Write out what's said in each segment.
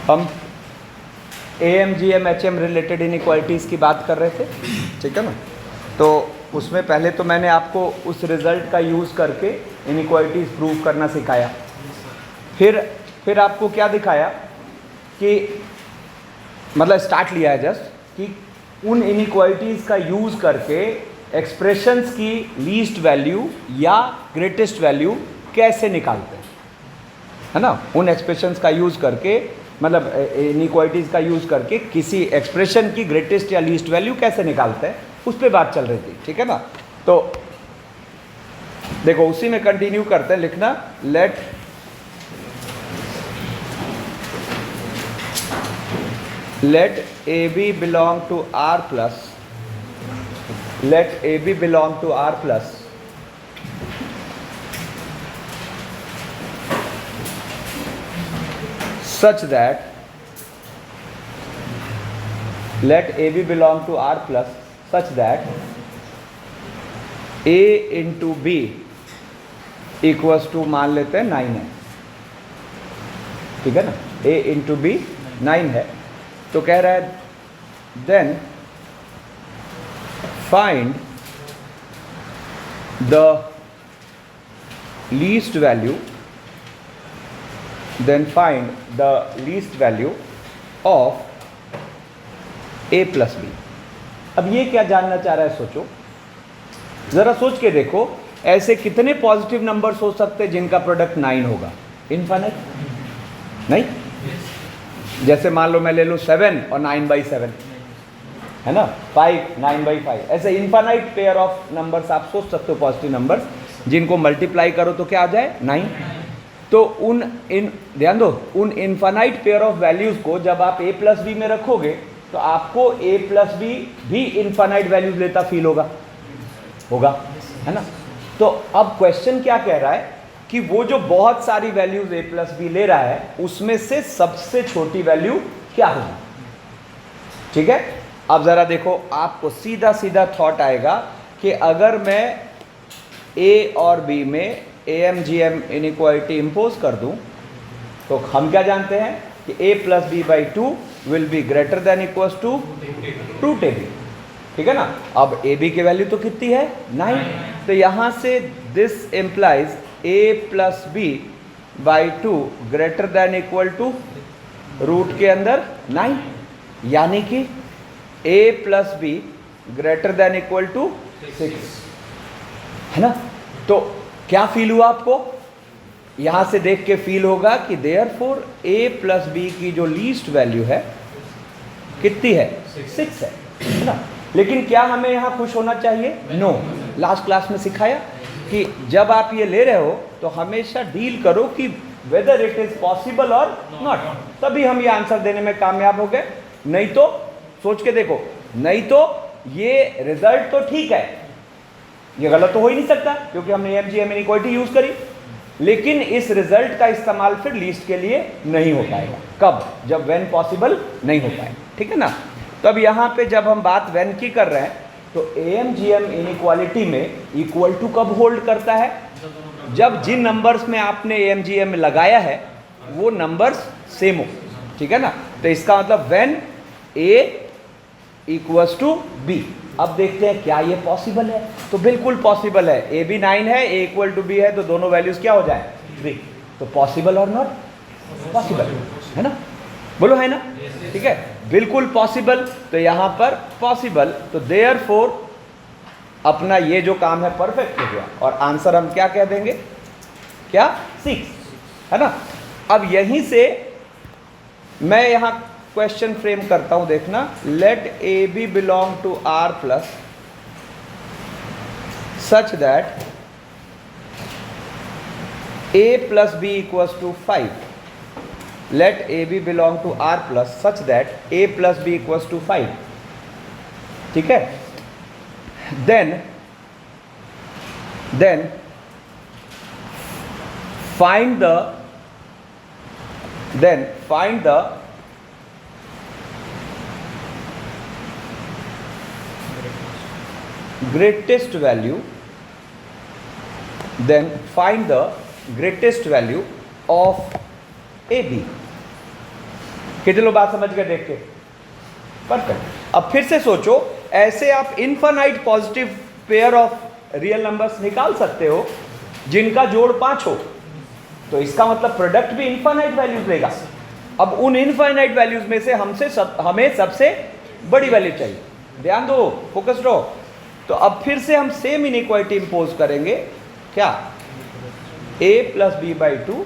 हम AMGM HM related inequalities की बात कर रहे थे, ठीक है ना। तो उसमें पहले तो मैंने आपको उस रिज़ल्ट का यूज़ करके इनइक्वालिटीज़ प्रूव करना सिखाया। फिर आपको क्या दिखाया कि मतलब स्टार्ट लिया है जस्ट कि उन इनइक्वालिटीज़ का यूज़ करके एक्सप्रेशंस की लीस्ट वैल्यू या ग्रेटेस्ट वैल्यू कैसे निकालते हैं, है ना। उन एक्सप्रेशंस का यूज़ करके मतलब इनइक्वालिटीज़ का यूज़ करके किसी एक्सप्रेशन की ग्रेटेस्ट या लीस्ट वैल्यू कैसे निकालते हैं, उस पर बात चल रही थी, ठीक है ना। तो देखो उसी में कंटिन्यू करते हैं लिखना, let AB belong to R plus, let AB belong to R plus such that, let AB belong to R plus such that A into B equals to मान लेते हैं 9 है, ठीक है ना। A into B 9 है। तो कह रहा है then find the least value, then find the least value of A plus B। अब ये क्या जानना चाह रहा है, सोचो ज़रा, सोच के देखो, ऐसे कितने पॉजिटिव नंबर्स हो सकते हैं जिनका प्रोडक्ट 9 होगा? इनफाइनाइट नहीं। जैसे मान लो मैं ले लूँ 7 और 9/7, है ना, 5 9/5, ऐसे इनफाइनाइट पेयर ऑफ नंबर्स आप सोच सकते हो, पॉजिटिव नंबर्स जिनको मल्टीप्लाई करो तो क्या आ जाए? 9। तो ध्यान दो, उन इनफाइनाइट पेयर ऑफ वैल्यूज़ को जब आप A plus B में रखोगे तो आपको A plus B भी इनफाइनाइट वैल्यूज लेता फील होगा, है ना। तो अब क्वेश्चन क्या कह रहा है कि वो जो बहुत सारी वैल्यूज A plus B ले रहा है उसमें से सबसे छोटी वैल्यू क्या होगी, ठीक है। अब ज़रा देखो, आपको सीधा सीधा थॉट आएगा कि अगर मैं A और B में AMGM इनइक्वालिटी इम्पोज कर दूं तो हम क्या जानते हैं कि A plus B by 2 will be greater than equals to root AB, ठीक है ना। अब AB की वैल्यू तो कितनी है? 9। तो यहाँ से this implies A plus B by 2 greater than equal to root के अंदर 9, यानी कि A plus B greater than equal to 6, है ना। तो क्या फील हुआ आपको? यहाँ से देख के फील होगा कि देयरफॉर A plus B की जो लीस्ट वैल्यू है कितनी है? 6 है ना। लेकिन क्या हमें यहाँ खुश होना चाहिए? नो। लास्ट क्लास में सिखाया कि जब आप ये ले रहे हो तो हमेशा डील करो कि वेदर इट इज पॉसिबल और नॉट, तभी हम ये आंसर देने में कामयाब हो गए। नहीं तो सोच के देखो, नहीं तो ये रिजल्ट तो ठीक है, ये गलत तो हो ही नहीं सकता क्योंकि हमने AMGM इनइक्वालिटी यूज करी, लेकिन इस रिजल्ट का इस्तेमाल फिर लीस्ट के लिए नहीं हो पाएगा। कब? जब व्हेन पॉसिबल नहीं हो पाएगा, ठीक है ना। तो अब यहाँ पे जब हम बात व्हेन की कर रहे हैं तो AMGM इनइक्वालिटी में इक्वल टू कब होल्ड करता है? जब जिन नंबर्स में आपने AMGM लगाया है वो नंबर्स सेम हो, ठीक है ना। तो इसका मतलब when A equals to B। अब देखते हैं क्या ये पॉसिबल है। तो बिल्कुल पॉसिबल है। A भी 9 है, A इक्वल टू B है, तो दोनों वैल्यूज क्या हो जाए? 3। तो पॉसिबल और नॉट? पॉसिबल, है ना। बोलो है ना, ठीक है, बिल्कुल पॉसिबल। तो यहाँ पर पॉसिबल, तो देयरफॉर अपना ये जो काम है परफेक्ट हो गया और आंसर हम क्या कह देंगे? क्या? 6, है ना। अब यहीं से मैं यहाँ क्वेश्चन फ्रेम करता हूं, देखना। Let AB belong to R plus such that A plus B equals to 5. Let AB belong to R plus such that A plus B equals to 5. ठीक है। Then find the greatest value, then find the greatest value of AB, कितने लोग बात समझ गए देख के? Perfect. अब फिर से सोचो, ऐसे आप infinite positive pair of real numbers निकाल सकते हो जिनका जोड़ 5 हो, तो इसका मतलब प्रोडक्ट भी इनफाइनाइट वैल्यूज लेगा। अब उन इनफाइनाइट वैल्यूज में से हमें सबसे बड़ी वैल्यू चाहिए। ध्यान दो, फोकस रहो। तो अब फिर से हम सेम इनइक्वालिटी इंपोज करेंगे, क्या? a प्लस बी बाई 2,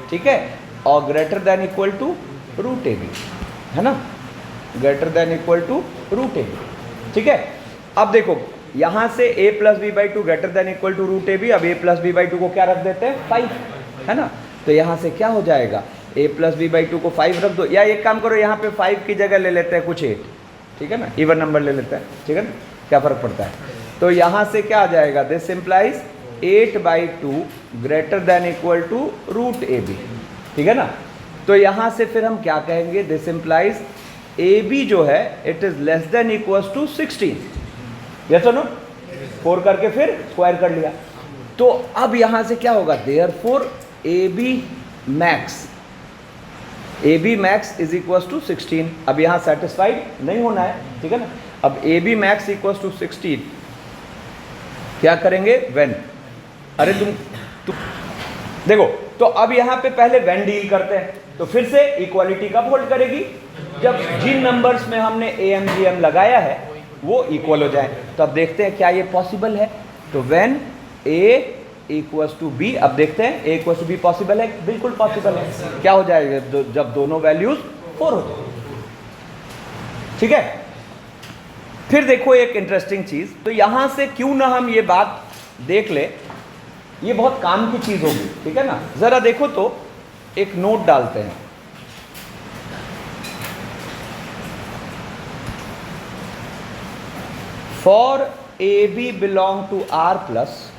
ठीक है, और greater than equal to root A B, है ना, greater than equal to root A B, ठीक है। अब देखो यहां से a plus B by 2 greater than equal to root A B, अब a प्लस बी बाई 2 को क्या रख देते हैं? 5, है ना। तो यहां से क्या हो जाएगा? a प्लस बी बाई 2 को 5 रख दो, या एक काम करो, यहाँ पे 5 की जगह ले लेते हैं कुछ 8, ठीक है ना, इवन नंबर ले लेते हैं, ठीक है ना, क्या फर्क पड़ता है। तो यहाँ से क्या आ जाएगा? This implies 8/2 greater than equal to root A B, ठीक है ना। तो यहाँ से फिर हम क्या कहेंगे? दिस इम्प्लाइज ए बी जो है it is less than equal to 16, yes और नो? 4 करके फिर स्क्वायर कर लिया। तो अब यहाँ से क्या होगा? Therefore A B max is equal to 16। अब यहाँ सेटिस्फाइड नहीं होना है, ठीक है ना। अब A B max equal to 16 क्या करेंगे? व्हेन, अरे तुम देखो, तो अब यहाँ पे पहले व्हेन डील करते हैं। तो फिर से इक्वालिटी कब होल्ड करेगी? जब जिन नंबर्स में हमने AMGM लगाया है वो इक्वल हो जाए। तो अब देखते हैं क्या ये पॉसिबल है। तो when A equals to B, अब देखते हैं A equals to B possible है? बिल्कुल पॉसिबल है। क्या हो जाएगा? जब दोनों वैल्यूज 4 हो जाए, ठीक है। फिर देखो एक इंटरेस्टिंग चीज, तो यहां से क्यों ना हम ये बात देख ले, ये बहुत काम की चीज होगी, ठीक है ना। जरा देखो तो एक नोट डालते हैं। For A B belong to R plus,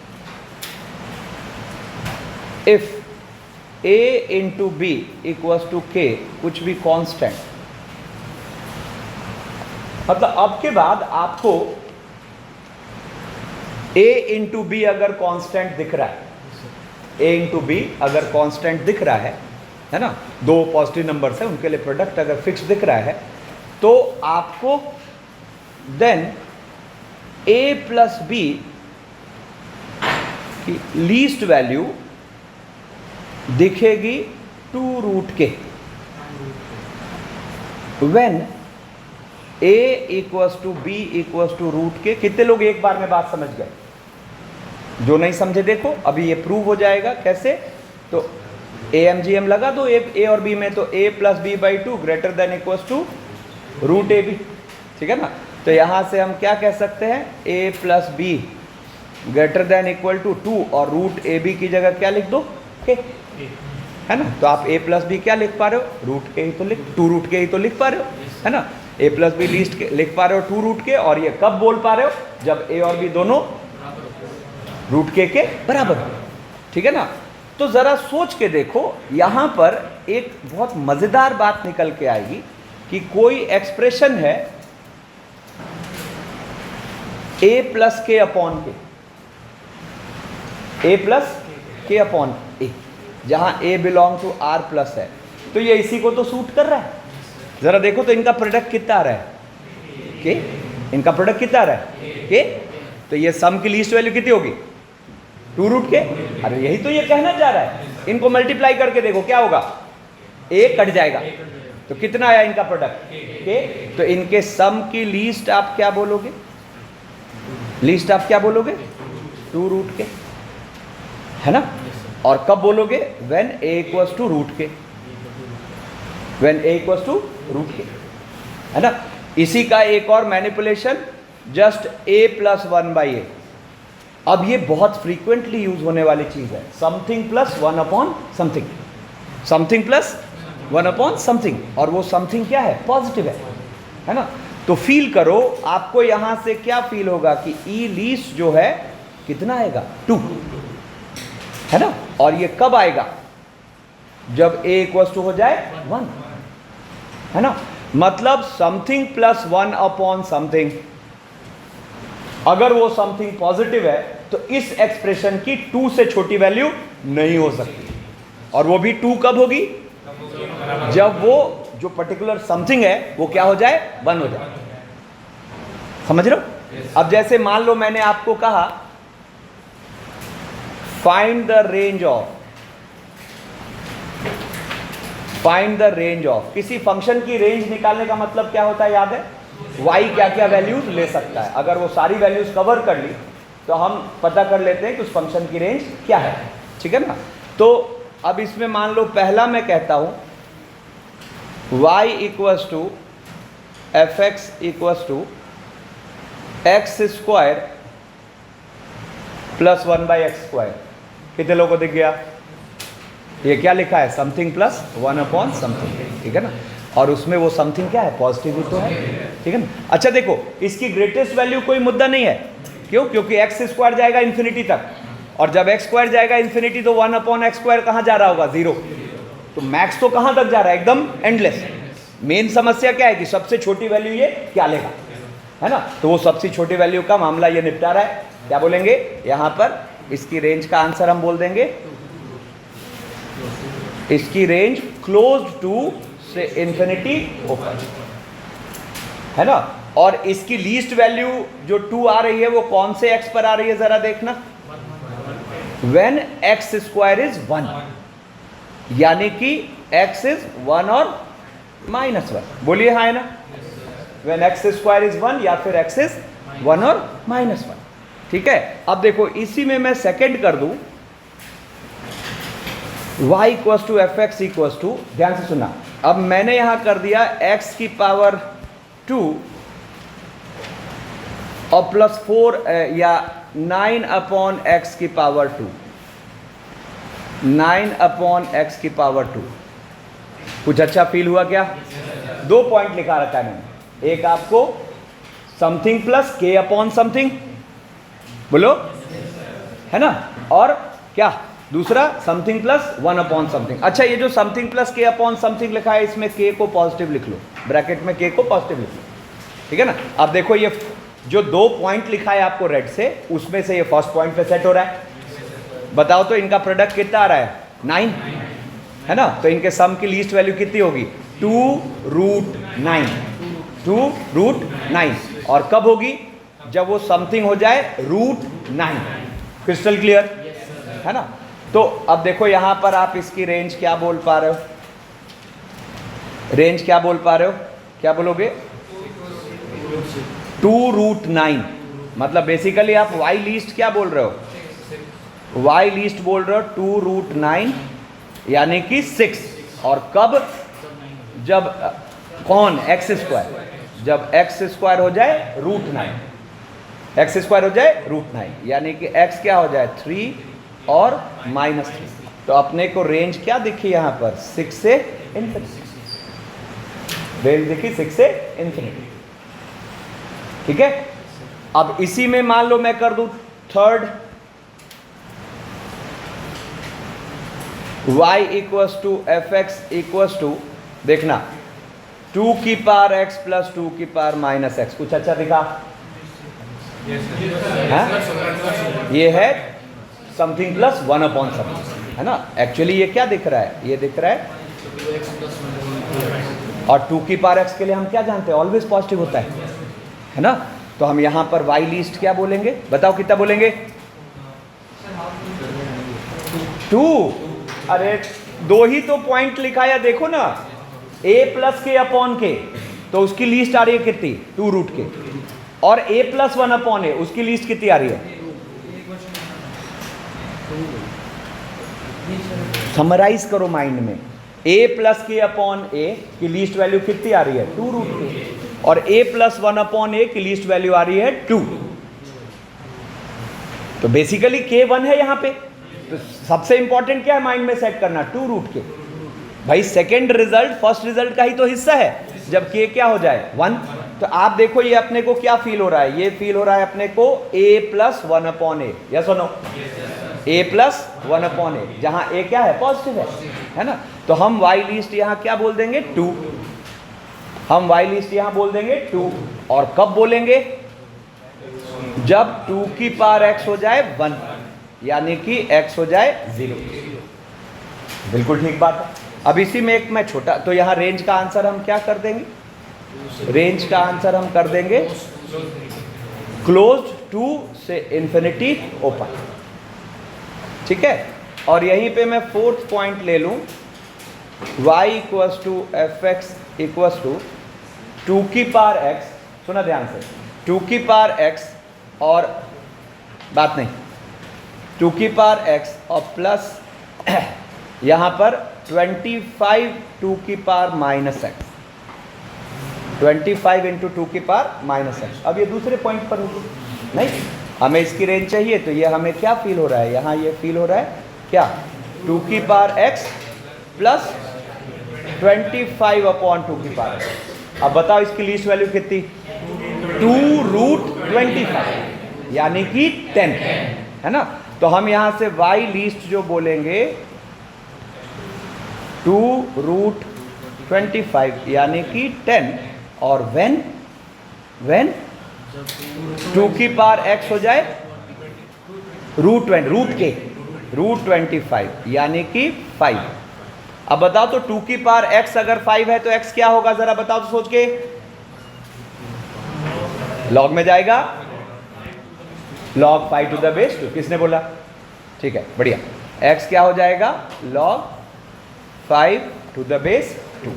if a into B equals to k, कुछ भी कांस्टेंट, मतलब अब के बाद आपको a इंटू बी अगर कांस्टेंट दिख रहा है, a इंटू बी अगर कांस्टेंट दिख रहा है ना, दो पॉजिटिव नंबर्स है उनके लिए प्रोडक्ट अगर फिक्स दिख रहा है, तो आपको देन a प्लस बी की लीस्ट वैल्यू दिखेगी 2 root K, when a equals to B equals to root K. कितने लोग एक बार में बात समझ गए? जो नहीं समझे देखो, अभी ये प्रूव हो जाएगा कैसे। तो AMGM लगा दो a और b में, तो a plus B by 2 greater than equals to root A B, ठीक है ना। तो यहां से हम क्या कह सकते हैं? a plus B greater than equal to 2 और रूट ए बी की जगह क्या लिख दो? के, है ना। तो आप a प्लस बी क्या लिख पा रहे हो? रूट के ही तो 2 रूट के ही तो लिख पा रहे हो, है ना। a प्लस बी लीस्ट के लिख पा रहे हो 2 रूट के, और ये कब बोल पा रहे हो? जब a और b दोनों रूट के बराबर हो, ठीक है ना। तो जरा सोच के देखो, यहां पर एक बहुत मजेदार बात निकल के आएगी कि कोई एक्सप्रेशन है a plus K upon K, a plus K upon A, जहां a belong to r plus है, तो ये इसी को तो सूट कर रहा है। जरा देखो तो इनका प्रोडक्ट कितना आ रहा है? के, इनका प्रोडक्ट कितना आ रहा है? के। तो ये सम की लीस्ट वैल्यू कितनी होगी? 2 रूट के। अरे यही तो ये कहना चाह रहा है। इनको मल्टीप्लाई करके देखो क्या होगा? a कट जाएगा, तो कितना आया इनका प्रोडक्ट? के। तो इनके सम की लीस्ट आप क्या बोलोगे? लीस्ट आप क्या बोलोगे? 2 रूट के, है ना। और कब बोलोगे? When a equals to root K, when a equals to root K, है ना। इसी का एक और manipulation, just a plus 1 by A. अब ये बहुत फ्रीक्वेंटली यूज होने वाली चीज है, something plus 1 upon something, something plus 1 upon something, और वो समथिंग क्या है? पॉजिटिव है ना। तो फील करो, आपको यहां से क्या फील होगा कि ई लीस्ट जो है कितना आएगा? 2, है ना। और ये कब आएगा? जब a इक्वल्स टू हो जाए 1, है ना। मतलब समथिंग प्लस 1 अपॉन समथिंग, अगर वो समथिंग पॉजिटिव है तो इस एक्सप्रेशन की 2 से छोटी वैल्यू नहीं हो सकती। और वो भी 2 कब होगी? जब वो जो पर्टिकुलर समथिंग है वो क्या हो जाए, 1 हो जाए। समझ रहे हो? अब जैसे मान लो मैंने आपको कहा फाइंड द रेंज ऑफ किसी फंक्शन की रेंज निकालने का मतलब क्या होता है, याद है? y क्या क्या वैल्यूज ले सकता है। अगर वो सारी वैल्यूज कवर कर ली तो हम पता कर लेते हैं कि उस फंक्शन की रेंज क्या है। ठीक है ना? तो अब इसमें मान लो पहला मैं कहता हूं y equals to F X equals to X square plus 1/x²। कितने लोगों को दिख गया? ये क्या लिखा है? Something plus 1 upon something. ठीक है ना? और उसमें वो समथिंग क्या है? पॉजिटिव ही तो है। ठीक है ना? अच्छा देखो, इसकी ग्रेटेस्ट वैल्यू कोई मुद्दा नहीं है। क्यों? क्योंकि x² जाएगा इन्फिनिटी तक, और जब x² जाएगा इन्फिनिटी तो 1 अपॉन x² कहाँ जा रहा होगा? 0। तो मैक्स तो कहाँ तक जा रहा है? एकदम एंडलेस। मेन समस्या क्या है कि सबसे छोटी वैल्यू ये क्या लेगा, है ना? तो वो सबसे छोटी वैल्यू का मामला ये निपटा रहा है। क्या बोलेंगे यहाँ पर? इसकी रेंज का आंसर हम बोल देंगे, इसकी रेंज क्लोज टू से इन्फिनिटी ओपन, है ना? और इसकी लीस्ट वैल्यू जो 2 आ रही है वो कौन से x पर आ रही है जरा देखना, व्हेन x² इज 1, यानी कि x इज 1 और -1। बोलिए हाँ है ना? व्हेन x² इज 1 या फिर x इज 1 और -1। ठीक है? अब देखो इसी में मैं सेकंड कर दूं y equals to F X equals to, ध्यान से सुनना, अब मैंने यहां कर दिया x की पावर 2 और प्लस 4 या 9 अपॉन x की पावर 2, 9 अपॉन x की पावर 2। कुछ अच्छा फील हुआ क्या? 2 पॉइंट लिखा रखा है मैंने, एक आपको something plus k upon something, बोलो, है ना? और क्या दूसरा? Something plus 1 upon something. अच्छा, ये जो something plus k upon something लिखा है इसमें k को पॉजिटिव लिख लो, ब्रैकेट में k को पॉजिटिव लिख लो। ठीक है ना? अब देखो ये जो 2 पॉइंट लिखा है आपको रेड से, उसमें से ये फर्स्ट पॉइंट पे सेट हो रहा है। बताओ तो इनका प्रोडक्ट कितना आ रहा है? 9, है ना? तो इनके सम की लीस्ट वैल्यू कितनी होगी? 2√9, 2√9। और कब होगी? जब वो समथिंग हो जाए √9। क्रिस्टल क्लियर, है ना? तो अब देखो यहां पर आप इसकी रेंज क्या बोल पा रहे हो? रेंज क्या बोल पा रहे हो? क्या बोलोगे? 2√9। मतलब बेसिकली आप y लीस्ट क्या बोल रहे हो? y लीस्ट बोल रहे हो 2√9, यानी कि 6। और कब? जब कौन? x²। जब x² हो जाए √9, x² हो जाए √9, यानी कि x क्या हो जाए? 3 और -3। तो अपने को रेंज क्या दिखी यहां पर? 6 से इन्फिनिटी। रेंज दिखी 6 से इन्फिनिटी। ठीक है? अब इसी में मान लो मैं कर दूं third, y equals to F X equals to, देखना 2 की पावर x प्लस 2 की पावर -x। कुछ अच्छा दिखा? ये है समथिंग प्लस 1 अपॉन समथिंग, है ना? एक्चुअली ये क्या दिख रहा है? ये दिख रहा है, और 2 की पावर x के लिए हम क्या जानते हैं? ऑलवेज पॉजिटिव होता है ना? तो हम यहां पर y लीस्ट क्या बोलेंगे? बताओ कितना बोलेंगे? 2। अरे 2 ही तो पॉइंट लिखा है, देखो ना, a plus k upon k, तो उसकी लीस्ट आ रही है कितनी? 2√k। और a प्लस 1 अपॉन a, उसकी लीस्ट कितनी आ रही है? समराइज करो माइंड में, a plus k upon a की लीस्ट वैल्यू कितनी आ रही है? 2√k। और a प्लस 1 अपॉन a की लीस्ट वैल्यू आ रही है 2। तो बेसिकली k 1 है यहां पे। तो सबसे इंपॉर्टेंट क्या है माइंड में सेट करना? 2√k। भाई सेकेंड रिजल्ट फर्स्ट रिजल्ट का ही तो हिस्सा है, जब k क्या हो जाए? 1। तो आप देखो ये अपने को क्या फील हो रहा है? ये फील हो रहा है अपने को a plus 1 upon a, yes और no? a plus 1 upon a, जहां a क्या है? पॉजिटिव है ना? तो हम y लीस्ट यहां क्या बोल देंगे? 2। हम y लीस्ट यहां बोल देंगे 2। और कब बोलेंगे? जब 2 की पावर x हो जाए 1, यानी कि x हो जाए 0। बिल्कुल ठीक बात है। अब इसी में एक मैं छोटा, तो यहाँ रेंज का आंसर हम क्या कर देंगे, रेंज का आंसर हम कर देंगे क्लोज टू से इन्फिनिटी ओपन, ठीक है। और यहीं पे मैं फोर्थ पॉइंट ले लूं, y equals to F X equals to 2 की पावर x, सुना ध्यान से, 2 की पावर x और बात नहीं 2 की पावर x और प्लस यहाँ पर 25 2 की पावर माइनस एक्स, 25 इंटू 2 की पावर माइनस एक्स। अब ये दूसरे पॉइंट पर होगी, नहीं हमें इसकी रेंज चाहिए, तो ये हमें क्या फील हो रहा है, यहाँ ये फील हो रहा है क्या, 2 की पावर x प्लस 25 अपॉन 2 की पावर x। अब बताओ इसकी लीस्ट वैल्यू कितनी, 2√25 यानी कि 10, है ना। तो हम यहाँ से y लीस्ट जो बोलेंगे 2√25 यानी कि 10, और when 2 की पावर x हो जाए √25 यानी कि 5। अब बताओ तो 2 की पावर x अगर 5 है तो x क्या होगा, जरा बताओ तो सोच के, लॉग में जाएगा, log 5 टू द बेस 2, किसने बोला, ठीक है बढ़िया, x क्या हो जाएगा log 5 टू द बेस 2।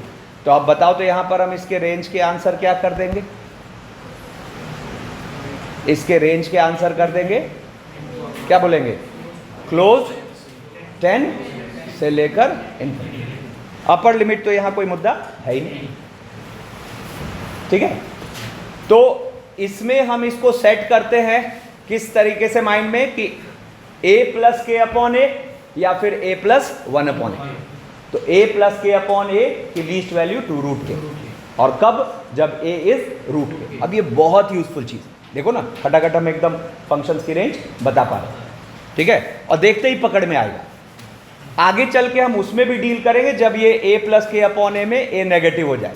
तो अब बताओ तो यहां पर हम इसके रेंज के आंसर क्या कर देंगे, इसके रेंज के आंसर कर देंगे, क्या बोलेंगे, क्लोज 10 से लेकर इनफिनिटी। अपर लिमिट तो यहां कोई मुद्दा है ही नहीं, ठीक है। तो इसमें हम इसको सेट करते हैं किस तरीके से माइंड में, कि a प्लस के अपॉन ए या फिर a प्लस 1 अपॉन ए। तो a प्लस के अपॉन ए की लीस्ट वैल्यू 2 रूट के, और कब, जब a इज रूट के। अब ये बहुत यूजफुल चीज, देखो ना खटाखट हम एकदम फंक्शंस की रेंज बता पा रहे हैं, ठीक है। और देखते ही पकड़ में आएगा, आगे चल के हम उसमें भी डील करेंगे जब ये a प्लस के अपॉन ए में a नेगेटिव हो जाए।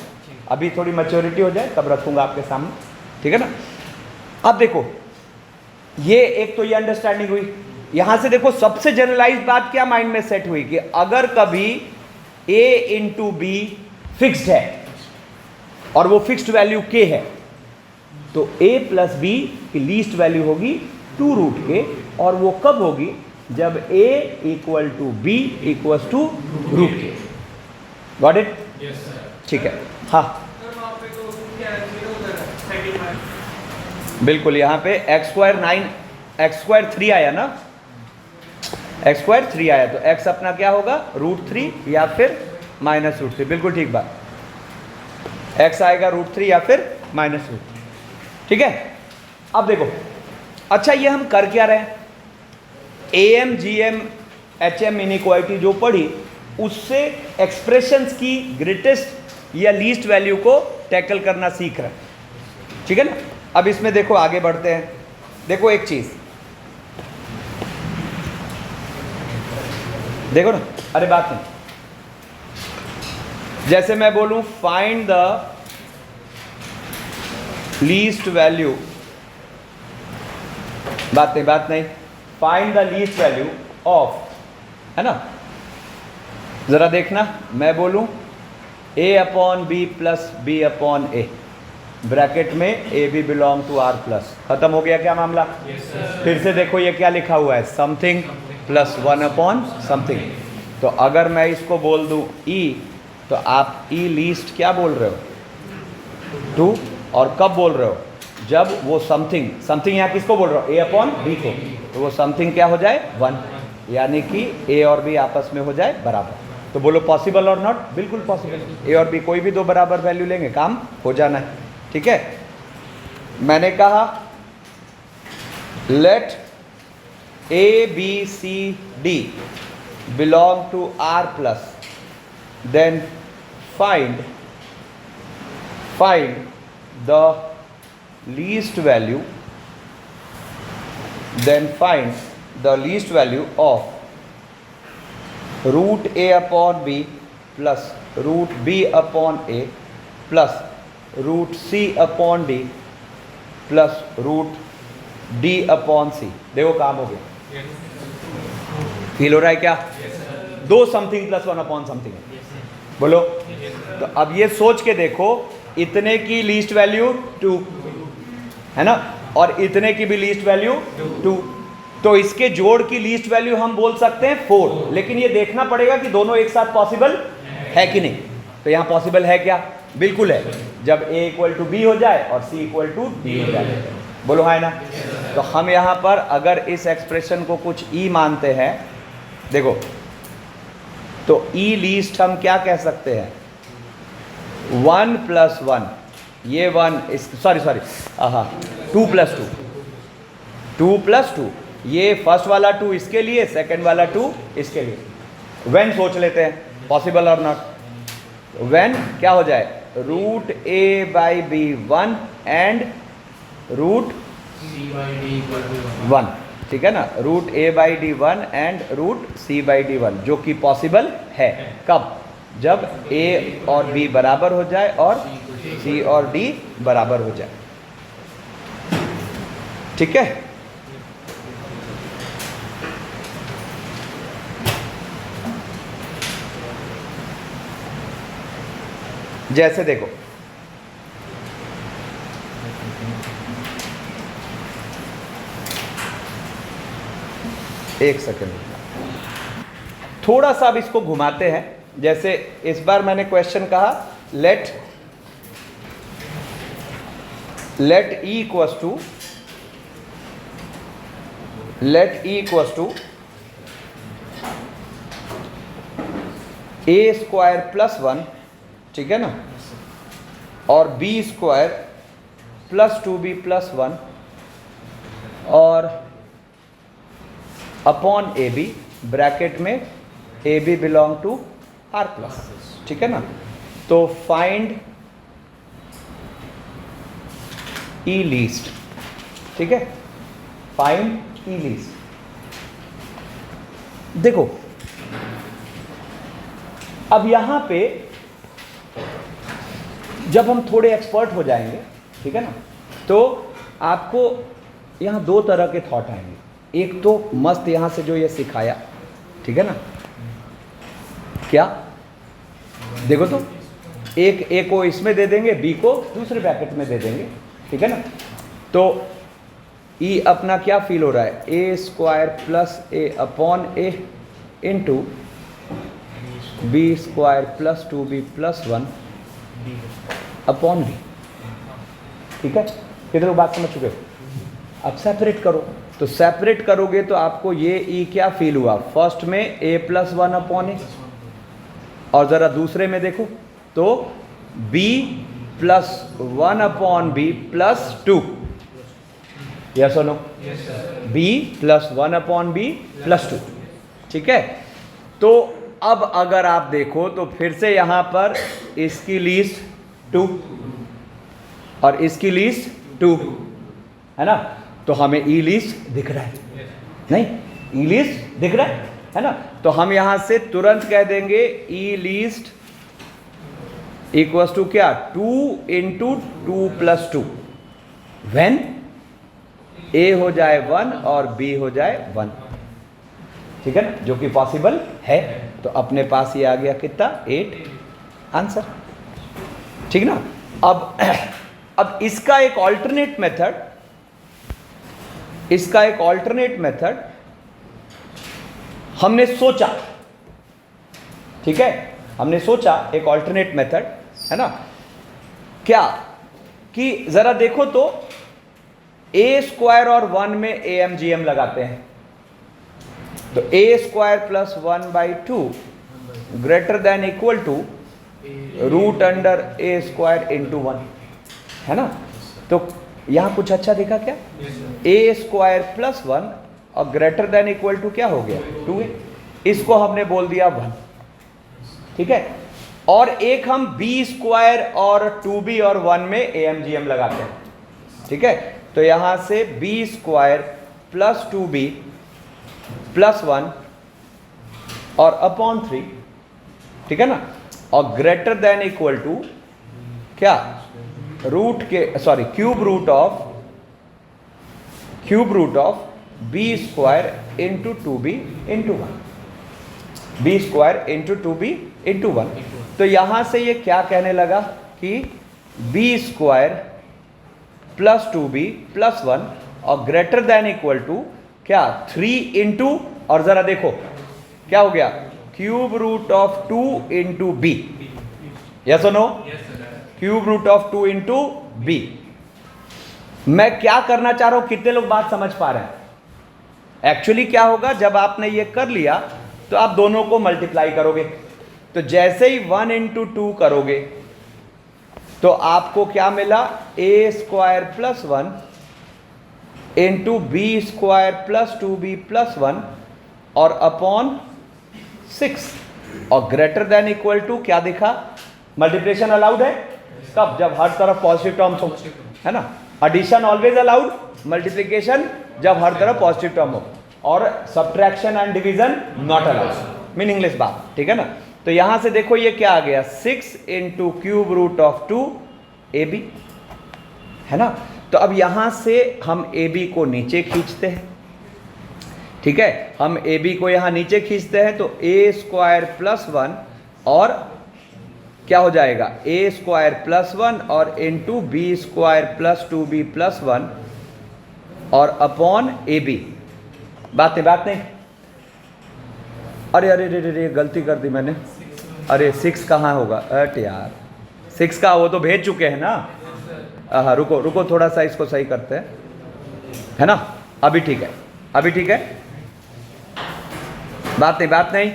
अभी थोड़ी मैच्योरिटी हो जाए तब रखूंगा आपके सामने, ठीक है ना। अब देखो ये एक तो ये अंडरस्टैंडिंग हुई, यहां से देखो सबसे जनरलाइज बात क्या माइंड में सेट हुई कि अगर कभी a इंटू बी फिक्स्ड है और वो फिक्स्ड वैल्यू k है, तो a प्लस बी की लीस्ट वैल्यू होगी 2 रूट के, और वो कब होगी, जब a equal to B equal to root K. Got it, ठीक है। हाँ बिल्कुल, यहाँ पे x² 3 आया ना, x² 3 आया, तो x अपना क्या होगा √3 या फिर -√3, बिल्कुल ठीक बात, x आएगा √3 या फिर -√3, ठीक है। अब देखो, अच्छा ये हम कर क्या रहे हैं, AM GM HM इनइक्वालिटी जो पढ़ी उससे एक्सप्रेशंस की ग्रेटेस्ट या लीस्ट वैल्यू को टैकल करना सीख रहे हैं, ठीक है ना। अब इसमें देखो आगे बढ़ते हैं, देखो एक चीज देखो ना, अरे बात नहीं, जैसे मैं बोलूं फाइंड द लीस्ट वैल्यू, बात नहीं, find the least value of, है ना। जरा देखना, मैं बोलूं a upon B plus B upon A, bracket में A B belong to R plus, खत्म हो गया क्या मामला। फिर से देखो ये क्या लिखा हुआ है, समथिंग प्लस 1 अपॉन समथिंग। तो अगर मैं इसको बोल दूं e, तो आप e लीस्ट क्या बोल रहे हो 2, और कब बोल रहे हो, जब वो समथिंग यहाँ किसको बोल रहे हो, a अपॉन बी को, तो वो समथिंग क्या हो जाए 1, यानी कि a और b आपस में हो जाए बराबर। तो बोलो पॉसिबल और नॉट, बिल्कुल पॉसिबल, a और b कोई भी दो बराबर वैल्यू लेंगे, काम हो जाना है, ठीक है। मैंने कहा let a b c d belong to r plus, then find the least value, of root a upon b plus root b upon a plus root c upon d plus root d upon c। देखो काम हो गया, feel हो रहा है क्या, दो something plus 1 upon something है, बोलो। तो अब ये सोच के देखो, इतने की लीस्ट वैल्यू 2 है ना, और इतने की भी लीस्ट वैल्यू 2, तो इसके जोड़ की लीस्ट वैल्यू हम बोल सकते हैं 4, लेकिन ये देखना पड़ेगा कि दोनों एक साथ पॉसिबल है कि नहीं। तो यहाँ पॉसिबल है क्या? बिल्कुल है, जब a इक्वल टू बी हो जाए और c इक्वल टू d हो जाए। बोलो है ना। तो हम यहाँ पर अगर इस एक्सप्रेशन को कुछ e मानते हैं, देखो, तो e लीस्ट हम क्या कह सकते हैं? 1 + 1, ये 1 सॉरी 2 + 2 + 2, ये फर्स्ट वाला 2 इसके लिए, सेकंड वाला 2 इसके लिए। व्हेन सोच लेते हैं, पॉसिबल और नॉट। व्हेन क्या हो जाए? √a/b1 एंड √c/d1, ठीक है ना, √a/d1 एंड √c/d1, जो कि पॉसिबल है कब? जब a और b बराबर हो जाए और c और d बराबर हो जाए। ठीक है। जैसे देखो, एक सेकंड, थोड़ा सा अब इसको घुमाते हैं। जैसे इस बार मैंने क्वेश्चन कहा, let e equals to a square plus 1, ठीक है ना, और b square plus 2b plus 1 और अपॉन ए बी, ब्रैकेट में A B belong to R plus, ठीक है ना। तो फाइंड ई लीस्ट, ठीक है, फाइंड ई लीस्ट। देखो अब यहां पे जब हम थोड़े एक्सपर्ट हो जाएंगे, ठीक है ना, तो आपको यहां दो तरह के थॉट आएंगे। एक तो मस्त यहां से जो ये सिखाया, ठीक है ना, क्या देखो, तो एक ए को इसमें दे देंगे, बी को दूसरे ब्रैकेट में दे देंगे, ठीक है ना। तो ई अपना क्या फील हो रहा है? A square plus A upon A into B square plus 2b plus 1 upon B, ठीक है। कितने बात समझ चुके हो? अब सेपरेट करो, तो सेपरेट करोगे तो आपको ये ई क्या फील हुआ? फर्स्ट में a प्लस 1 अपॉन ए, और ज़रा दूसरे में देखो तो b plus 1 upon B plus 2, yes और no? b plus 1 upon B plus 2, ठीक है। तो अब अगर आप देखो तो फिर से यहां पर इसकी लीस्ट 2 और इसकी लीस्ट 2 है ना, तो हमें ई लीस्ट दिख रहा है, नहीं ई लीस्ट दिख रहा है ना। तो हम यहां से तुरंत कह देंगे ई लीस्ट इक्वल्स टू क्या? 2 × 2 + 2, व्हेन ए हो जाए 1 और बी हो जाए 1, ठीक है ना, जो कि पॉसिबल है। तो अपने पास ये आ गया कितना? 8 आंसर, ठीक ना। अब इसका एक ऑल्टरनेट मेथड हमने सोचा, ठीक है, हमने सोचा एक ऑल्टरनेट मेथड, है ना, क्या कि जरा देखो तो a स्क्वायर और 1 में AMGM लगाते हैं, तो a square plus 1/2 greater than equal to root under a square into 1, है ना। तो यहां कुछ अच्छा दिखा क्या? a स्क्वायर प्लस 1 और ग्रेटर देन इक्वल टू क्या हो गया? 2a, इसको हमने बोल दिया 1, ठीक है। और एक हम b स्क्वायर और 2b और 1 में AMGM लगाते हैं, ठीक है। तो यहां से b square plus 2b plus 1 और अपॉन 3, ठीक है ना, और ग्रेटर देन इक्वल टू क्या? Cube root of b square into 2b into 1, b square into 2b into 1, तो यहां से ये क्या कहने लगा कि B square plus 2b plus 1 और ग्रेटर देन इक्वल टू क्या 3 इंटू, और जरा देखो क्या हो गया, cube root of 2 into B, yes और no, cube root of 2 into B. मैं क्या करना चाह रहा हूं, कितने लोग बात समझ पा रहे हैं। एक्चुअली क्या होगा, जब आपने ये कर लिया तो आप दोनों को मल्टीप्लाई करोगे, तो जैसे ही 1 इंटू 2 करोगे तो आपको क्या मिला, A square plus 1 into B square plus 2b plus 1 और अपॉन 6, और ग्रेटर देन इक्वल टू क्या दिखा, मल्टीप्लिकेशन अलाउड है कब, जब हर तरफ पॉजिटिव टर्म्स हो, है ना। एडिशन ऑलवेज अलाउड, मल्टीप्लिकेशन जब हर तरफ पॉजिटिव टर्म हो, और subtraction and division not allowed, meaningless बात, ठीक है ना। तो यहां से देखो ये क्या आ गया, 6 into cube root of 2 A B, है ना। तो अब यहां से हम ए बी को नीचे खींचते हैं, ठीक है, हम ए बी को यहां नीचे खींचते हैं, तो ए स्क्वायर प्लस 1 और क्या हो जाएगा, ए स्क्वायर प्लस 1 और into B square plus 2b plus 1 और अपॉन ए बी। बात नहीं, अरे अरे अरे गलती कर दी मैंने, अरे 6 कहाँ होगा, अट यार 6 का वो तो भेज चुके हैं ना। हाँ रुको थोड़ा सा इसको सही करते हैं, है ना। अभी ठीक है, अभी ठीक है, बात नहीं,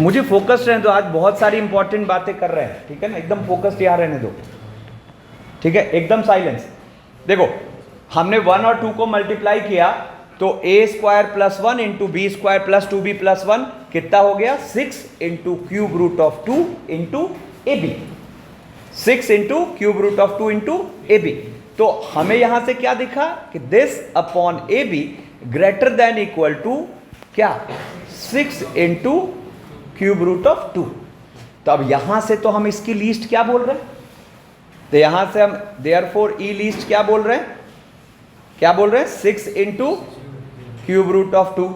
मुझे फोकस्ड रहने दो, आज बहुत सारी इंपॉर्टेंट बातें कर रहे हैं, ठीक है ना, एकदम फोकस्ड यहाँ रहने दो, ठीक है, एकदम साइलेंस। देखो हमने 1 और 2 को मल्टीप्लाई किया तो A square plus 1 into B square plus 2b plus 1 कितना हो गया, 6 into cube root of 2 into A B, 6 into cube root of 2 into A B. तो हमें यहां से क्या दिखा कि this upon A B greater than equal to क्या, 6 इंटू क्यूब रूट ऑफ 2। तो अब यहां से तो हम इसकी लीस्ट क्या बोल रहे हैं, तो यहां से हम देयरफॉर ई लीस्ट क्या बोल रहे हैं, 6 इंटू क्यूब रूट ऑफ 2।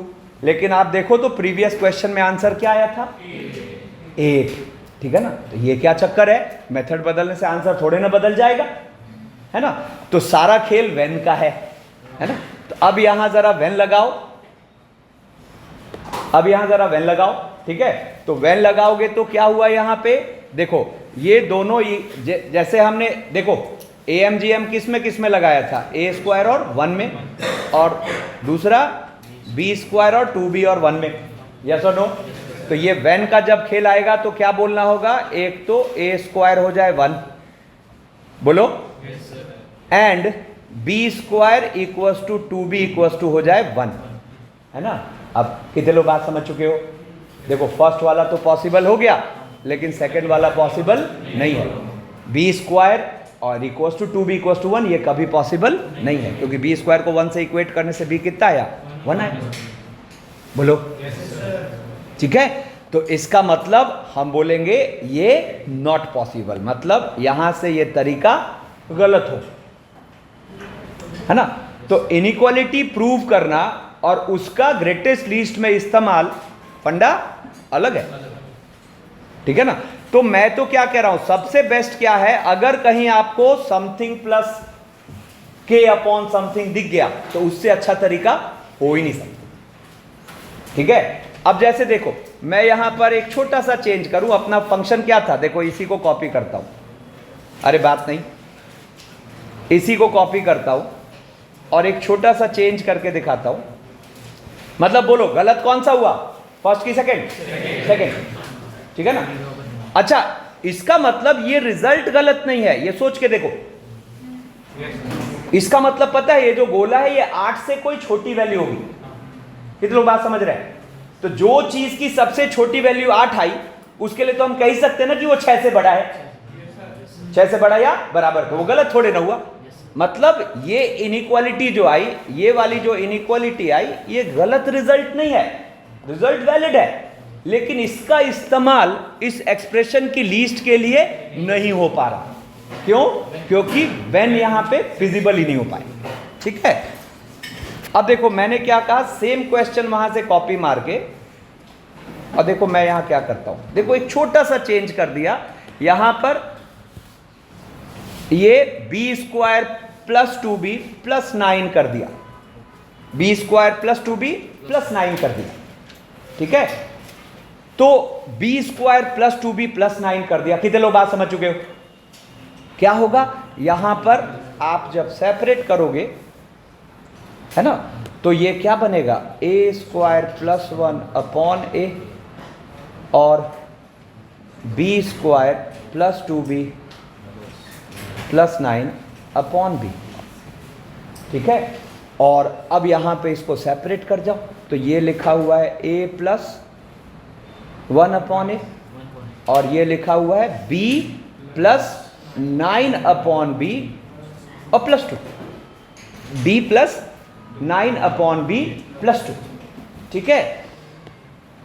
लेकिन आप देखो तो प्रीवियस क्वेश्चन में आंसर क्या आया था, 8, ठीक है ना। तो ये क्या चक्कर है, मेथड बदलने से आंसर थोड़े ना बदल जाएगा, है ना। तो सारा खेल वेन का है ना। तो अब यहां जरा वेन लगाओ, ठीक है। तो वेन लगाओगे तो क्या हुआ यहाँ पे, देखो ये दोनों जैसे हमने देखो AMGM किस में लगाया था, ए स्क्वायर और 1 में, और दूसरा बी स्क्वायर और 2b और 1 में, यस और नो। तो ये वेन का जब खेल आएगा तो क्या बोलना होगा, एक तो ए स्क्वायर हो जाए 1, बोलो, and B square equals to 2b equals to हो जाए 1, है ना। अब कितने लोग बात समझ चुके हो। देखो फर्स्ट वाला तो पॉसिबल हो गया, लेकिन सेकेंड वाला पॉसिबल नहीं है। बी स्क्वायर और equals to 2b equals to 1 ये कभी पॉसिबल नहीं है, क्योंकि बी स्क्वायर को 1 से इक्वेट करने से बी कितना आया, 1 आया, बोलो, ठीक है। तो इसका मतलब हम बोलेंगे ये नॉट पॉसिबल, मतलब यहां से ये तरीका गलत हो, है ना। तो इनइक्वालिटी प्रूव करना और उसका ग्रेटेस्ट लीस्ट में इस्तेमाल फंडा अलग है, ठीक है ना। तो मैं तो क्या कह रहा हूं, सबसे बेस्ट क्या है, अगर कहीं आपको something plus K upon something दिख गया तो उससे अच्छा तरीका हो ही नहीं सकता, ठीक है। अब जैसे देखो मैं यहां पर एक छोटा सा चेंज करूं, अपना फंक्शन क्या था, देखो इसी को कॉपी करता हूं, अरे बात नहीं, इसी को कॉपी करता हूं और एक छोटा सा चेंज करके दिखाता हूं। मतलब बोलो गलत कौन सा हुआ, फर्स्ट की सेकंड, ठीक है ना। अच्छा इसका मतलब ये रिजल्ट गलत नहीं है, ये सोच के देखो, इसका मतलब पता है ये जो गोला है ये 8 से कोई छोटी वैल्यू होगी, कितने लोग बात समझ रहे हैं। तो जो चीज की सबसे छोटी वैल्यू 8 आई उसके लिए तो हम कह ही सकते हैं ना कि वो 6 से बड़ा है, 6 से बड़ा या बराबर, तो वो गलत थोड़े ना हुआ। मतलब ये इनइक्वालिटी जो आई, ये वाली जो इनइक्वालिटी आई, ये गलत रिजल्ट नहीं है, रिजल्ट वैलिड है, लेकिन इसका इस्तेमाल इस एक्सप्रेशन की लीस्ट के लिए नहीं हो पा रहा। क्यों? क्योंकि वेन यहां पे फिजिबल ही नहीं हो पाए, ठीक है। अब देखो मैंने क्या कहा, सेम क्वेश्चन वहां से कॉपी मार के और देखो मैं यहां क्या करता हूं, देखो एक छोटा सा चेंज कर दिया, यहां पर ये B square plus 2b plus 9 कर दिया, B square plus 2b plus 9 कर दिया, ठीक है। तो B square plus 2b plus 9 कर दिया। कितने लोग बात समझ चुके हो? क्या होगा यहां पर आप जब सेपरेट करोगे, है ना, तो ये क्या बनेगा, A square plus 1 upon A और B square plus 2b plus 9 upon B, ठीक है। और अब यहां पे इसको सेपरेट कर जाओ, तो ये लिखा हुआ है ए प्लस 1 अपॉन ए और ये लिखा हुआ है b प्लस 9 अपॉन बी और plus 2, b plus 9 upon B plus 2, ठीक है।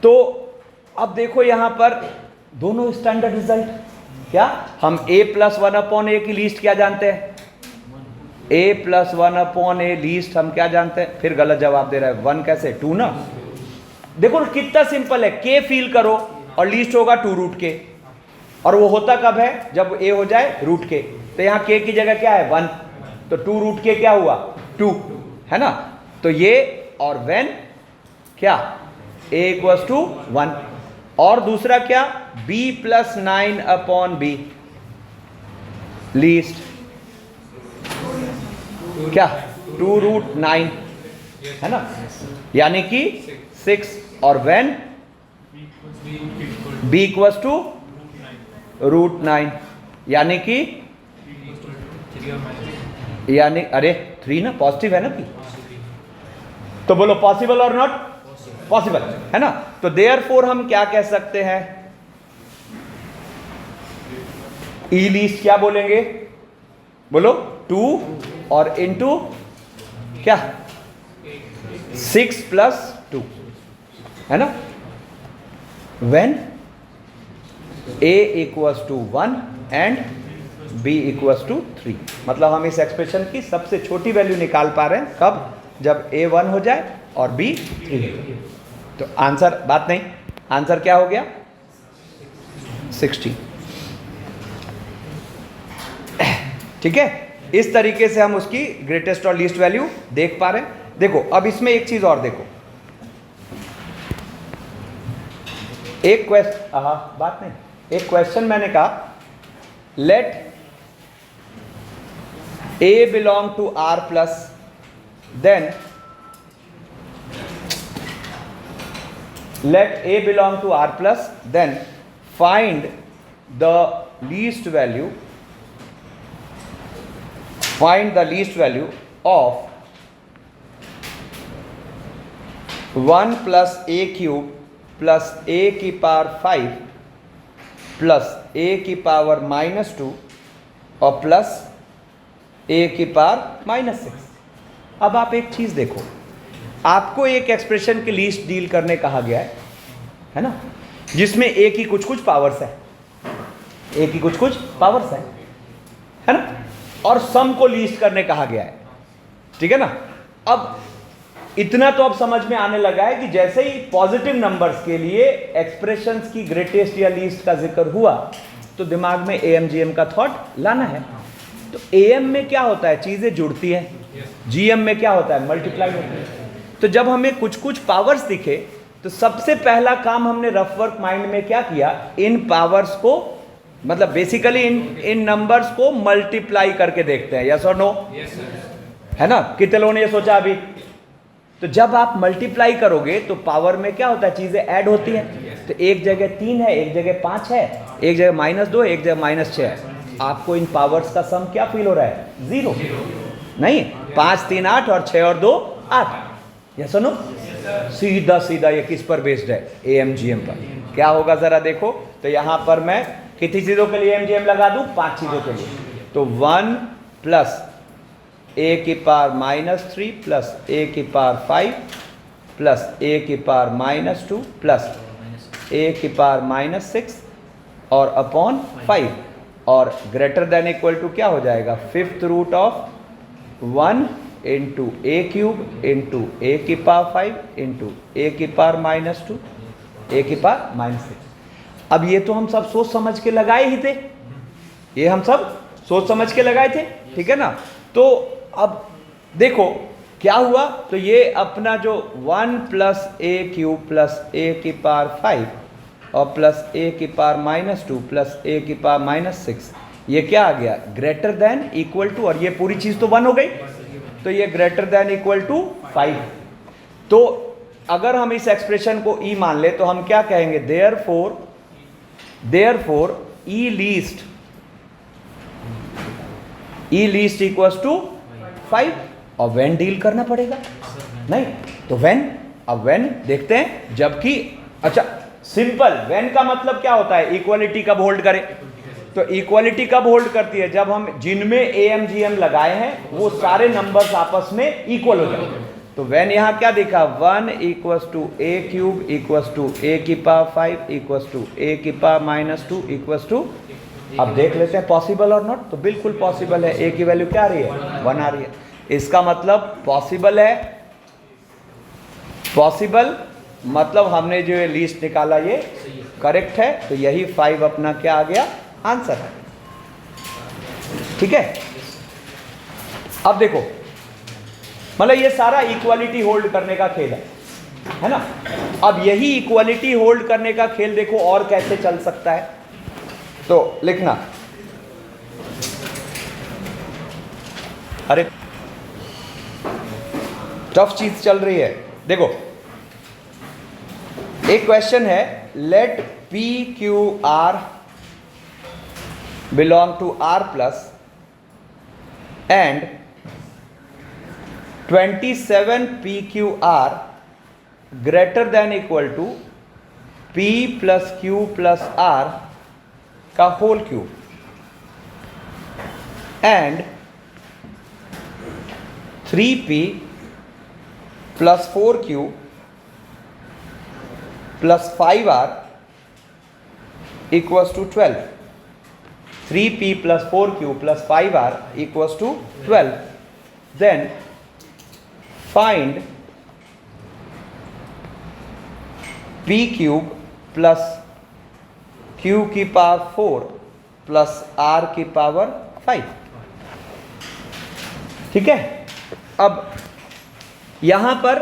तो अब देखो यहां पर दोनों स्टैंडर्ड रिजल्ट, क्या हम a प्लस 1 अपॉन ए की लीस्ट क्या जानते हैं, a plus 1 upon A least हम क्या जानते हैं, फिर गलत जवाब दे रहा है, 1 कैसे, 2 ना। देखो कितना सिंपल है, k फील करो और लीस्ट होगा 2 रूट के, और वो होता कब है, जब a हो जाए रूट के, तो यहां k की जगह क्या है 1, तो 2 रूट के क्या हुआ 2, है ना। तो ये और व्हेन क्या a इक्वल्स टू 1, और दूसरा क्या b plus 9 upon B least क्या 2 रूट 9, है ना, यानी कि 6, और when b equals to root 9 यानी कि अरे 3 ना, पॉजिटिव है ना p, तो बोलो पॉसिबल और नॉट पॉसिबल, है ना। तो देयरफॉर हम क्या कह सकते हैं, ई लीस्ट क्या बोलेंगे, बोलो 2 और इनटू क्या 6 प्लस 2, है ना, when a equals to 1 and b equals to 3। मतलब हम इस एक्सप्रेशन की सबसे छोटी वैल्यू निकाल पा रहे हैं, कब, जब a 1 हो जाए और b 3 हो जाए। तो आंसर, बात नहीं, आंसर क्या हो गया 16, ठीक है। इस तरीके से हम उसकी ग्रेटेस्ट और लीस्ट वैल्यू देख पा रहे हैं। देखो अब इसमें एक चीज और देखो, एक क्वेश्चन, बात नहीं, एक क्वेश्चन मैंने कहा, let a belong to r plus, then let a belong to r plus, then find the least value of 1 plus a cube plus a की पावर 5 plus a की पावर -2 और प्लस a की power -6। अब आप एक चीज देखो, आपको एक एक्सप्रेशन की लीस्ट डील करने कहा गया है ना, जिसमें a की कुछ कुछ पावर्स है, a की कुछ कुछ पावर्स है ना, और सम को लीस्ट करने कहा गया है, ठीक है ना। अब इतना तो अब समझ में आने लगा है कि जैसे ही पॉजिटिव नंबर्स के लिए एक्सप्रेशंस की ग्रेटेस्ट या लीस्ट का जिक्र हुआ, तो दिमाग में AMGM का थॉट लाना है। तो AM में क्या होता है, चीजें जुड़ती है, GM में क्या होता है, मल्टीप्लाई होती है। तो जब हमें कुछ कुछ पावर्स दिखे, तो सबसे पहला काम हमने रफ वर्क माइंड में क्या किया, इन पावर्स को, मतलब बेसिकली इन नंबर्स को मल्टीप्लाई करके देखते हैं, यस और नो, है ना। कितने लोगों ने ये सोचा अभी? तो जब आप मल्टीप्लाई करोगे तो पावर में क्या होता है, चीजें ऐड होती हैं। तो एक जगह 3 है, एक जगह 5 है, एक जगह -2, एक जगह -6 है। आपको इन पावर्स का सम क्या फील हो रहा है, 0 नहीं, 5 3 8 और 6 और 2 8, यस और नो। सीधा सीधा ये किस पर बेस्ड है, AMGM पर। क्या होगा जरा देखो, तो यहां पर मैं कितनी चीजों के लिए AMGM लगा दूं, 5 चीजों के लिए। तो 1 प्लस a की पावर -3 प्लस a की पावर 5 प्लस a की पावर -2 प्लस a की पावर -6 और अपॉन 5, और ग्रेटर देन इक्वल टू क्या हो जाएगा, 5th root of 1 into a cube into a की पावर 5 इंटू a की पावर -2 ए की पावर -6। अब ये तो हम सब सोच समझ के लगाए ही थे, ये हम सब सोच समझ के लगाए थे, ठीक है ना। तो अब देखो क्या हुआ, तो ये अपना जो 1 प्लस ए क्यूब प्लस ए की पावर 5 और प्लस ए की पावर -2 प्लस ए की पावर -6, ये क्या आ गया, ग्रेटर देन इक्वल टू, और ये पूरी चीज तो 1 हो गई, तो ये ग्रेटर देन इक्वल टू 5। तो अगर हम इस एक्सप्रेशन को ई मान ले तो हम क्या कहेंगे, therefore E least equals to 5। और व्हेन डील करना पड़ेगा, नहीं तो व्हेन, अब व्हेन देखते हैं, जबकि अच्छा सिंपल व्हेन का मतलब क्या होता है, इक्वालिटी कब होल्ड करे, तो इक्वालिटी कब होल्ड करती है, जब हम जिनमें AMGM लगाए हैं वो सारे नंबर्स आपस में इक्वल हो जाए। तो व्हेन यहां क्या देखा, 1 equals to A cube equals to A की पावर 5 इक्वल्स टू ए की पावर -2 इक्वल्स टू, अब देख लेते हैं पॉसिबल और नॉट, तो बिल्कुल पॉसिबल है, ए की वैल्यू क्या आ रही है, 1 आ रही है, इसका मतलब पॉसिबल है, पॉसिबल मतलब हमने जो ये लीस्ट निकाला ये करेक्ट है, तो यही 5 अपना क्या आ गया, आंसर है, ठीक है। अब देखो मतलब ये सारा इक्वालिटी होल्ड करने का खेल है ना। अब यही इक्वालिटी होल्ड करने का खेल देखो और कैसे चल सकता है, तो लिखना, अरे टफ चीज चल रही है, देखो एक क्वेश्चन है, let P Q R belong to R plus and 27 P Q R greater than equal to P plus Q plus R का whole cube and 3p plus 4q plus 5r equals to 12। 3p plus 4q plus 5r equals to 12. Then find p cube plus q की power 4 plus r की power 5, ठीक है। अब यहां पर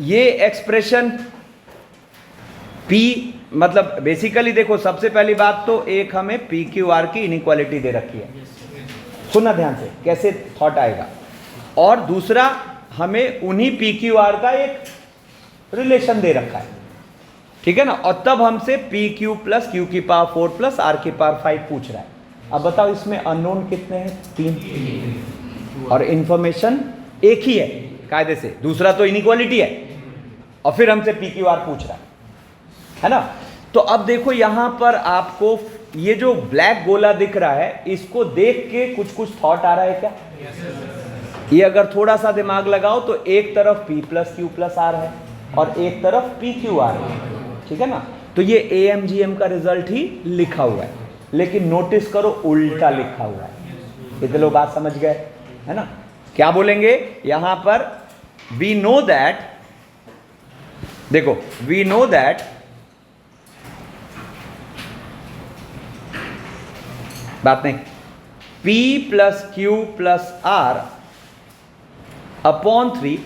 ये expression p मतलब बेसिकली देखो, सबसे पहली बात तो एक हमें पी क्यू आर की इनइक्वालिटी दे रखी है, सुनना ध्यान से कैसे थॉट आएगा, और दूसरा हमें उन्हीं पी क्यू आर का एक रिलेशन दे रखा है, ठीक है ना। और तब हमसे पी क्यू प्लस क्यू की पावर 4 प्लस आर की पावर 5 पूछ रहा है। अब बताओ इसमें अननोन कितने हैं, 3, और इंफॉर्मेशन एक ही है कायदे से, दूसरा तो इनइक्वालिटी है, और फिर हमसे पी क्यू आर पूछ रहा है ना। तो अब देखो यहां पर आपको ये जो ब्लैक गोला दिख रहा है, इसको देख के कुछ कुछ थॉट आ रहा है क्या? ये अगर थोड़ा सा दिमाग लगाओ तो एक तरफ p plus Q plus R है और एक तरफ पी क्यू आर है, ठीक है ना। तो ये AMGM का रिजल्ट ही लिखा हुआ है, लेकिन नोटिस करो उल्टा लिखा हुआ है। इतने लोग बात समझ गए है ना। क्या बोलेंगे यहां पर, वी नो दैट, देखो वी नो दैट बात नहीं, p plus Q plus R upon 3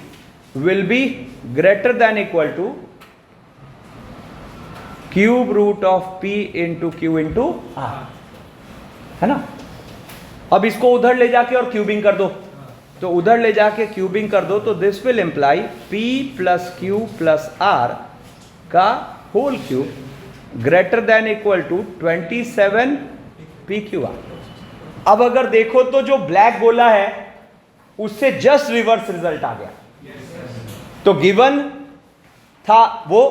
will be greater than equal to cube root of p into Q into R, है ना। अब इसको उधर ले जाके और क्यूबिंग कर दो, तो उधर ले जाके क्यूबिंग कर दो, तो this will imply p plus Q plus R का whole cube greater than equal to 27 P Q R. अब अगर देखो तो जो ब्लैक गोला है उससे जस्ट रिवर्स रिजल्ट आ गया, तो गिवन था वो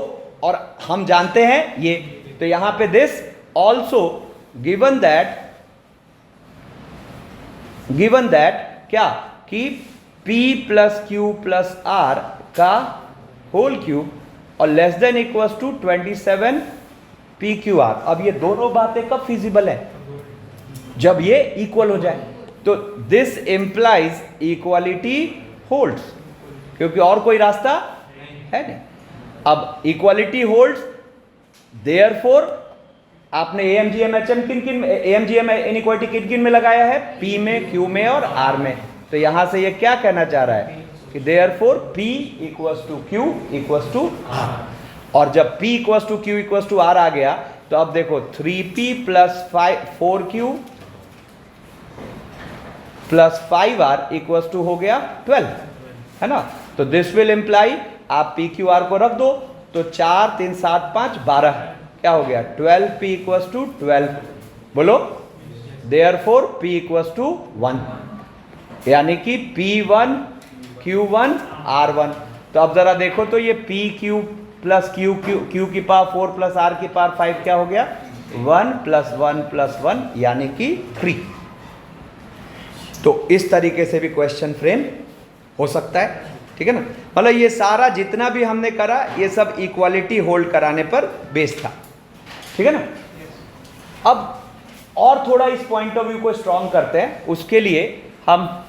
और हम जानते हैं ये, तो यहां पे दिस ऑल्सो गिवन दैट क्या कि p plus Q plus R का होल क्यूब और less than equals to 27 P Q R. अब ये दोनों बातें कब फिजिबल है, जब ये इक्वल हो जाए। तो दिस इंप्लाइज इक्वालिटी होल्ड्स, क्योंकि और कोई रास्ता है नहीं। अब इक्वालिटी होल्ड्स देयरफॉर आपने AMGM इनइक्वालिटी किन किन में लगाया है? P में, Q में और R में। तो यहां से ये क्या कहना चाह रहा है कि therefore P equals to Q equals to R। और जब P equals to Q equals to R आ गया तो अब देखो 3P plus 4Q plus 5R equals to हो गया 12, है ना। तो दिस विल इम्प्लाई, आप PQR को रख दो तो 4 3 7 5 12, क्या हो गया 12P इक्वल्स टू 12। बोलो देयरफॉर P इक्वल्स टू 1, यानी कि P1 Q1 R1। तो अब जरा देखो तो ये PQ प्लस Q की पावर 4 प्लस R की पावर 5 क्या हो गया 1 प्लस 1 प्लस 1 यानी कि 3। तो इस तरीके से भी क्वेश्चन फ्रेम हो सकता है, ठीक है ना। मतलब ये सारा जितना भी हमने करा ये सब इक्वालिटी होल्ड कराने पर बेस था, ठीक है ना। अब और थोड़ा इस पॉइंट ऑफ व्यू को स्ट्रॉन्ग करते हैं, उसके लिए हम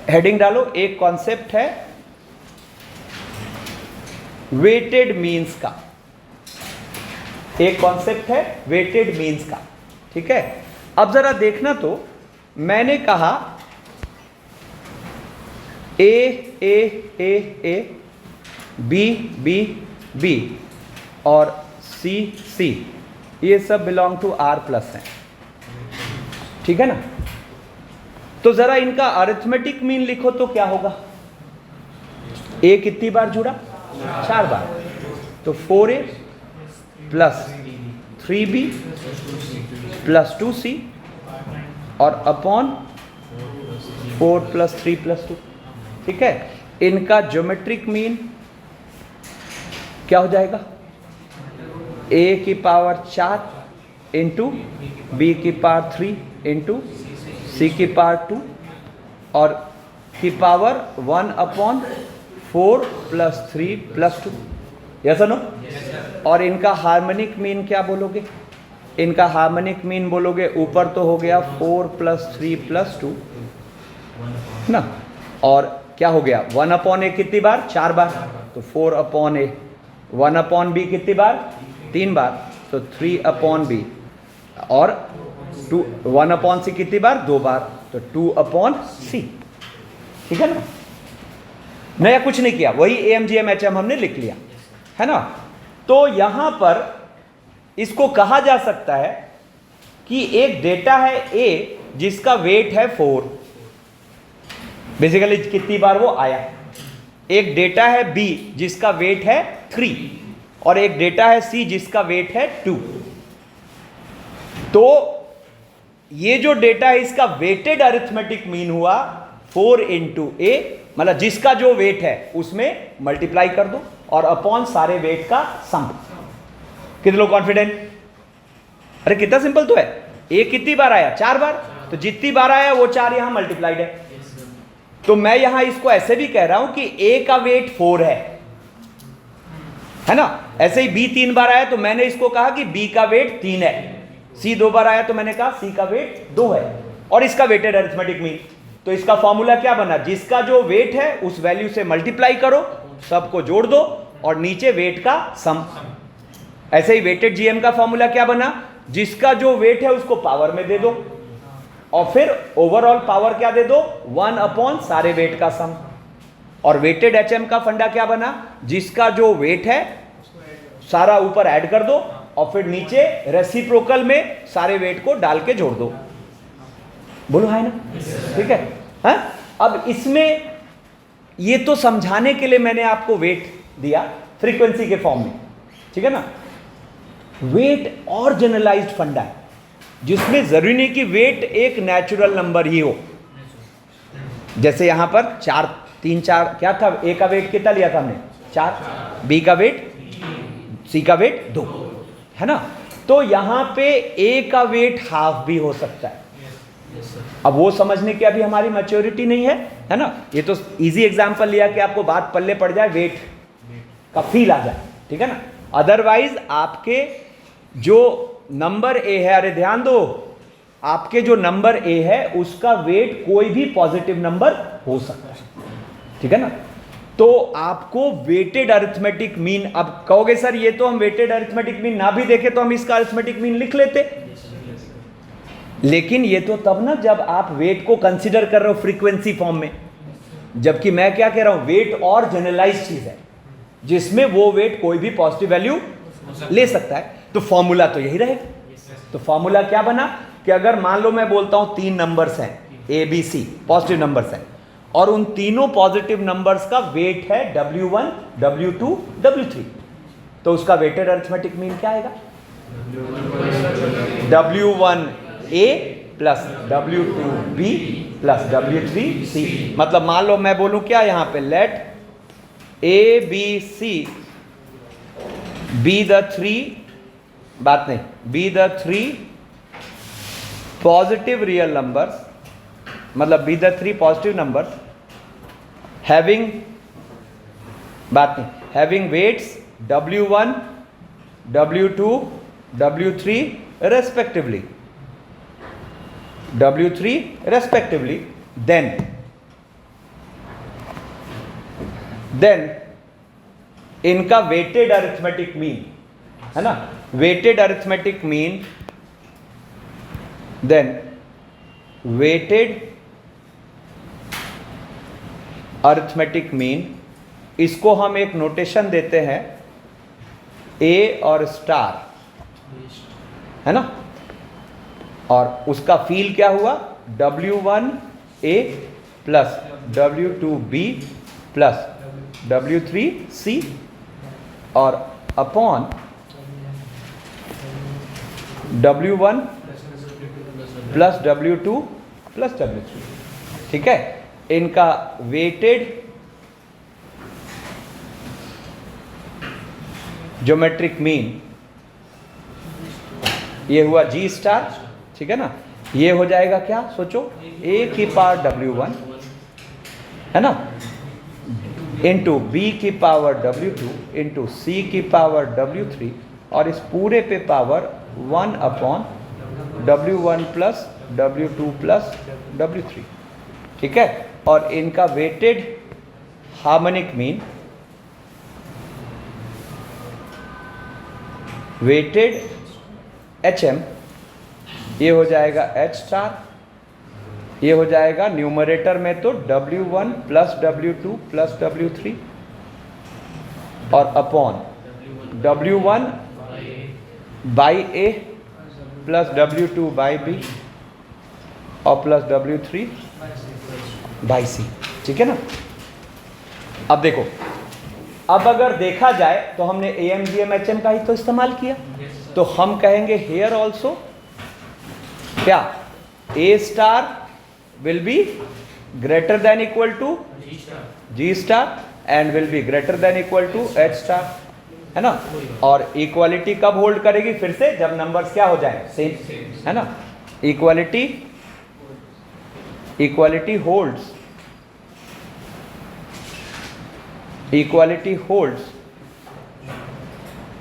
हेडिंग डालो, एक कॉन्सेप्ट है वेटेड मीन्स का, एक कॉन्सेप्ट है वेटेड मीन्स का, ठीक है। अब जरा देखना तो मैंने कहा ए बी और सी ये सब बिलोंग टू R प्लस हैं, ठीक है ना। तो जरा इनका अरिथमेटिक मीन लिखो तो क्या होगा? A कितनी बार जुड़ा? 4 बार। तो 4A plus 3B plus 2C और अपॉन 4 प्लस 3 प्लस 2, ठीक है। इनका ज्योमेट्रिक मीन क्या हो जाएगा? A की पावर 4 इंटू B की पावर 3 इंटू C की पावर 2 और की power 1 upon 4 plus 3 plus 2, yes no. और इनका हार्मोनिक मीन क्या बोलोगे? इनका हार्मोनिक मीन बोलोगे ऊपर तो हो गया 4 प्लस 3 प्लस 2 ना, और क्या हो गया 1 अपॉन A कितनी बार? 4 बार। तो 4 अपॉन A, 1 अपॉन B कितनी बार? 3 बार। तो 3 अपॉन B और 1 अपॉन C कितनी बार? 2 बार। तो 2 अपॉन C, ठीक है ना। नया कुछ नहीं किया, वही AMGM हमने लिख लिया, है ना। तो यहां पर इसको कहा जा सकता है कि एक डेटा है A जिसका वेट है 4, बेसिकली कितनी बार वो आया। एक डेटा है B जिसका वेट है 3 और एक डेटा है C जिसका वेट है 2। तो ये जो डेटा है इसका वेटेड अरिथमेटिक मीन हुआ 4 इंटू A, मतलब जिसका जो वेट है उसमें मल्टीप्लाई कर दो और अपॉन सारे वेट का सम। कितने लोग कॉन्फिडेंट? अरे कितना सिंपल तो है। A कितनी बार आया? 4 बार। तो जितनी बार आया वो 4 यहां मल्टीप्लाइड है। तो मैं यहां इसको ऐसे भी कह रहा हूं कि A का वेट 4 है ना। ऐसे ही B 3 बार आया तो मैंने इसको कहा कि B का वेट 3 है। C 2 बार आया तो मैंने कहा C का वेट 2 है। और इसका वेटेड अरिथमेटिक मीन, तो इसका फॉर्मूला क्या बना? जिसका जो वेट है उस वैल्यू से मल्टीप्लाई करो, सबको जोड़ दो और नीचे वेट का सम। ऐसे ही वेटेड GM का फॉर्मूला क्या बना? जिसका जो वेट है उसको पावर में दे दो और फिर ओवरऑल पावर क्या दे दो? 1 अपॉन सारे वेट का सम। और वेटेड HM का फंडा क्या बना? जिसका जो वेट है सारा ऊपर ऐड कर दो और फिर नीचे रेसिप्रोकल में सारे वेट को डाल के जोड़ दो। बोलो है ना, ठीक है। हाँ? अब इसमें ये तो समझाने के लिए मैंने आपको वेट दिया फ्रीक्वेंसी के फॉर्म में, ठीक है ना। वेट और जनरलाइज्ड फंडा है जिसमें जरूरी नहीं कि वेट एक नेचुरल नंबर ही हो। जैसे यहां पर 4 3 4 क्या था? A का वेट कितना लिया था हमने? 4, B का वेट, C का वेट 2, है ना। तो यहां पे A का वेट हाफ भी हो सकता है। अब वो समझने की अभी हमारी मैच्योरिटी नहीं है ना। ये तो इजी एग्जांपल लिया कि आपको बात पल्ले पड़ जाए, वेट का फील आ जाए, ठीक है ना। अदरवाइज आपके जो नंबर A है, अरे ध्यान दो, आपके जो नंबर A है उसका वेट कोई भी पॉजिटिव नंबर हो सकता है, ठीक है ना। तो आपको वेटेड अरिथमेटिक मीन, अब कहोगे सर ये तो हम वेटेड अरिथमेटिक मीन ना भी देखे तो हम इसका अरिथमेटिक मीन लिख लेते, लेकिन ये तो तब ना जब आप वेट को कंसीडर कर रहे हो फ्रीक्वेंसी फॉर्म में, जबकि मैं क्या कह रहा हूं, वेट और जनरलाइज चीज है जिसमें वो वेट कोई भी पॉजिटिव वैल्यू ले सकता है। तो फॉर्मूला तो यही रहेगा। तो फॉर्मूला क्या बना कि अगर मान लो मैं बोलता हूं 3 नंबर्स हैं ABC, पॉजिटिव नंबर्स हैं, और उन तीनों पॉजिटिव नंबर्स का वेट है W1, W2, W3, तो उसका वेटेड अरिथमेटिक मीन क्या आएगा? W1A plus W2B plus W3C। मतलब मान लो मैं बोलूं क्या यहां पे, लेट ABC बी द 3, बात नहीं, be the 3 positive real numbers, मतलब be the 3 positive numbers having, बात नहीं, having weights W1, W2, W3 respectively, W3 respectively, then इनका वेटेड अरिथमेटिक मीन है ना, weighted arithmetic mean, then weighted arithmetic mean, इसको हम एक नोटेशन देते हैं A और स्टार, है ना, और उसका फील क्या हुआ, W1A plus W2B plus W3C और upon W1 plus W2 plus W3, ठीक है। इनका वेटेड ज्योमेट्रिक मीन ये हुआ G स्टार, ठीक है ना, ये हो जाएगा क्या, सोचो, A की पावर W1 है ना, इंटू B की पावर W2 इंटू C की पावर W3, और इस पूरे पे power 1 upon W1 plus W2 plus W3, ठीक है। और इनका weighted harmonic mean, weighted HM, ये हो जाएगा H स्टार, ये हो जाएगा न्यूमरेटर में तो W1 plus W2 plus W3 और upon W1 by A plus W2 by B और प्लस W3 बाई C, ठीक है ना। अब देखो, अब अगर देखा जाए तो हमने AM GM HM का ही तो इस्तेमाल किया, तो हम कहेंगे हेयर ऑल्सो क्या, A star will be greater than equal to G star and will be greater than equal to H star, है ना। और इक्वालिटी कब होल्ड करेगी, फिर से जब नंबर्स क्या हो जाए, सेम, है ना। Equality holds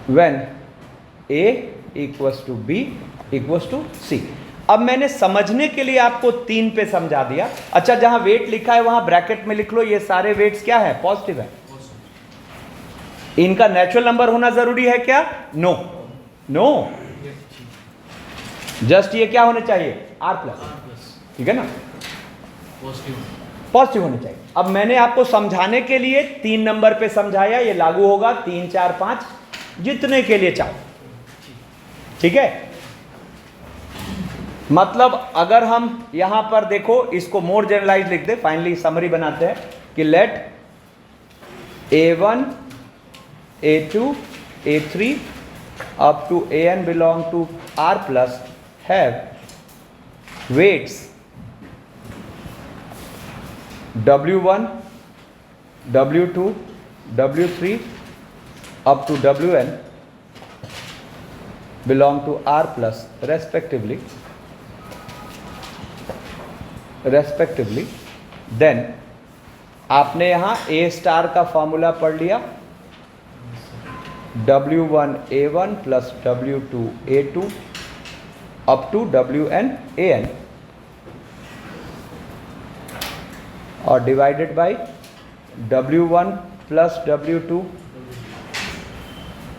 when A equals to B equals to C। अब मैंने समझने के लिए आपको 3 पे समझा दिया। अच्छा, जहां वेट लिखा है वहां ब्रैकेट में लिख लो, ये सारे वेट्स क्या है, पॉजिटिव है। इनका नेचुरल नंबर होना जरूरी है क्या, नो, जस्ट ये क्या होने चाहिए, R प्लस, ठीक है ना, पॉजिटिव होने चाहिए। अब मैंने आपको समझाने के लिए 3 नंबर पे समझाया, ये लागू होगा 3, 4, 5 जितने के लिए चाहो, ठीक है। मतलब अगर हम यहां पर देखो, इसको मोर जनरलाइज लिख दे, फाइनली समरी बनाते हैं कि let A1 A2 A3 up to AN belong to R plus have weights W1 W2 W3 up to Wn belong to R plus respectively, then आपने यहाँ A स्टार का फॉर्मूला पढ़ लिया, W1 A1 plus W2 A2 up to Wn AN और divided by W1 plus W2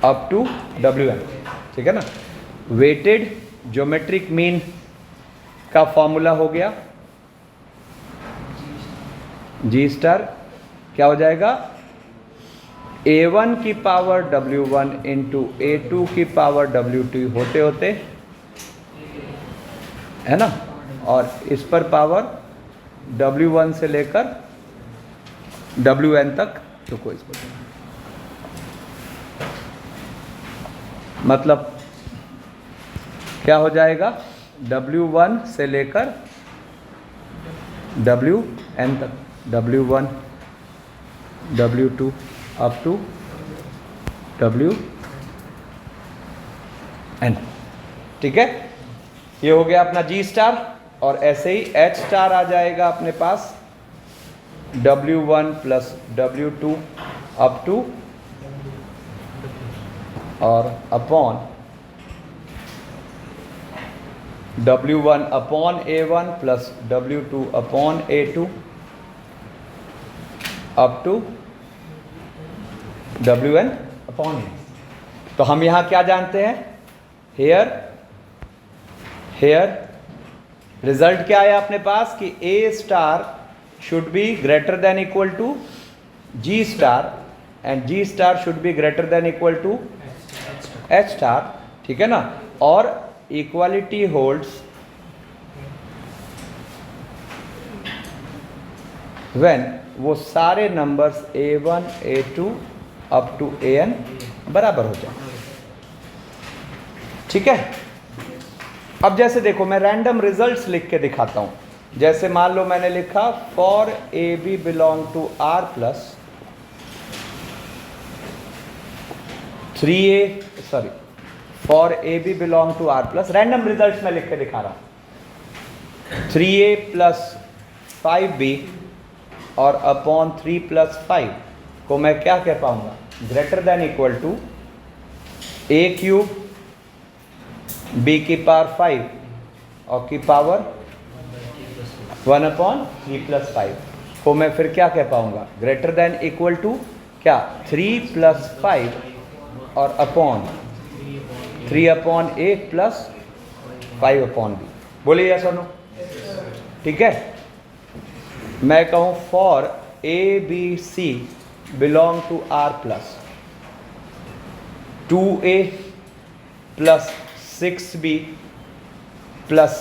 up to Wn, ठीक है ना। Weighted geometric mean का फॉर्मूला हो गया G स्टार, क्या हो जाएगा A1 की पावर W1 इंटू A2 की पावर W2 होते होते, है ना, और इस पर पावर W1 से लेकर Wn तक, तो कोई इस पर मतलब क्या हो जाएगा W1 से लेकर Wn तक, W1 W2 up to Wn, ठीक है। ये हो गया अपना G स्टार, और ऐसे ही H स्टार आ जाएगा अपने पास W1 plus W2 up to और upon W1 upon A1 plus W2 upon A2 up to Wn upon A। तो हम यहां क्या जानते हैं, हेयर रिजल्ट क्या है अपने पास कि A star should be greater than equal to G star and G star should be greater than equal to H star, ठीक है ना। और इक्वालिटी होल्ड्स व्हेन वो सारे numbers A1 A2 up to An बराबर हो जाए, ठीक है। अब जैसे देखो मैं रैंडम रिजल्ट्स लिख के दिखाता हूं। जैसे मान लो मैंने लिखा for AB belong to R plus 3A, sorry, for AB belong to R plus, random results में लिख के दिखा रहा हूं, 3A प्लस 5B और अपॉन 3 प्लस 5 को मैं क्या कह पाऊंगा, greater than equal to A cube B की पावर 5 और की पावर 1 अपॉन 3 प्लस 5 को मैं फिर क्या कह पाऊंगा, ग्रेटर देन इक्वल टू क्या 3 प्लस 5 और upon 3 upon A plus 5 upon B। बोलिए यस और नो, ठीक है। मैं कहूं for ABC belong to R plus 2A plus 6B plus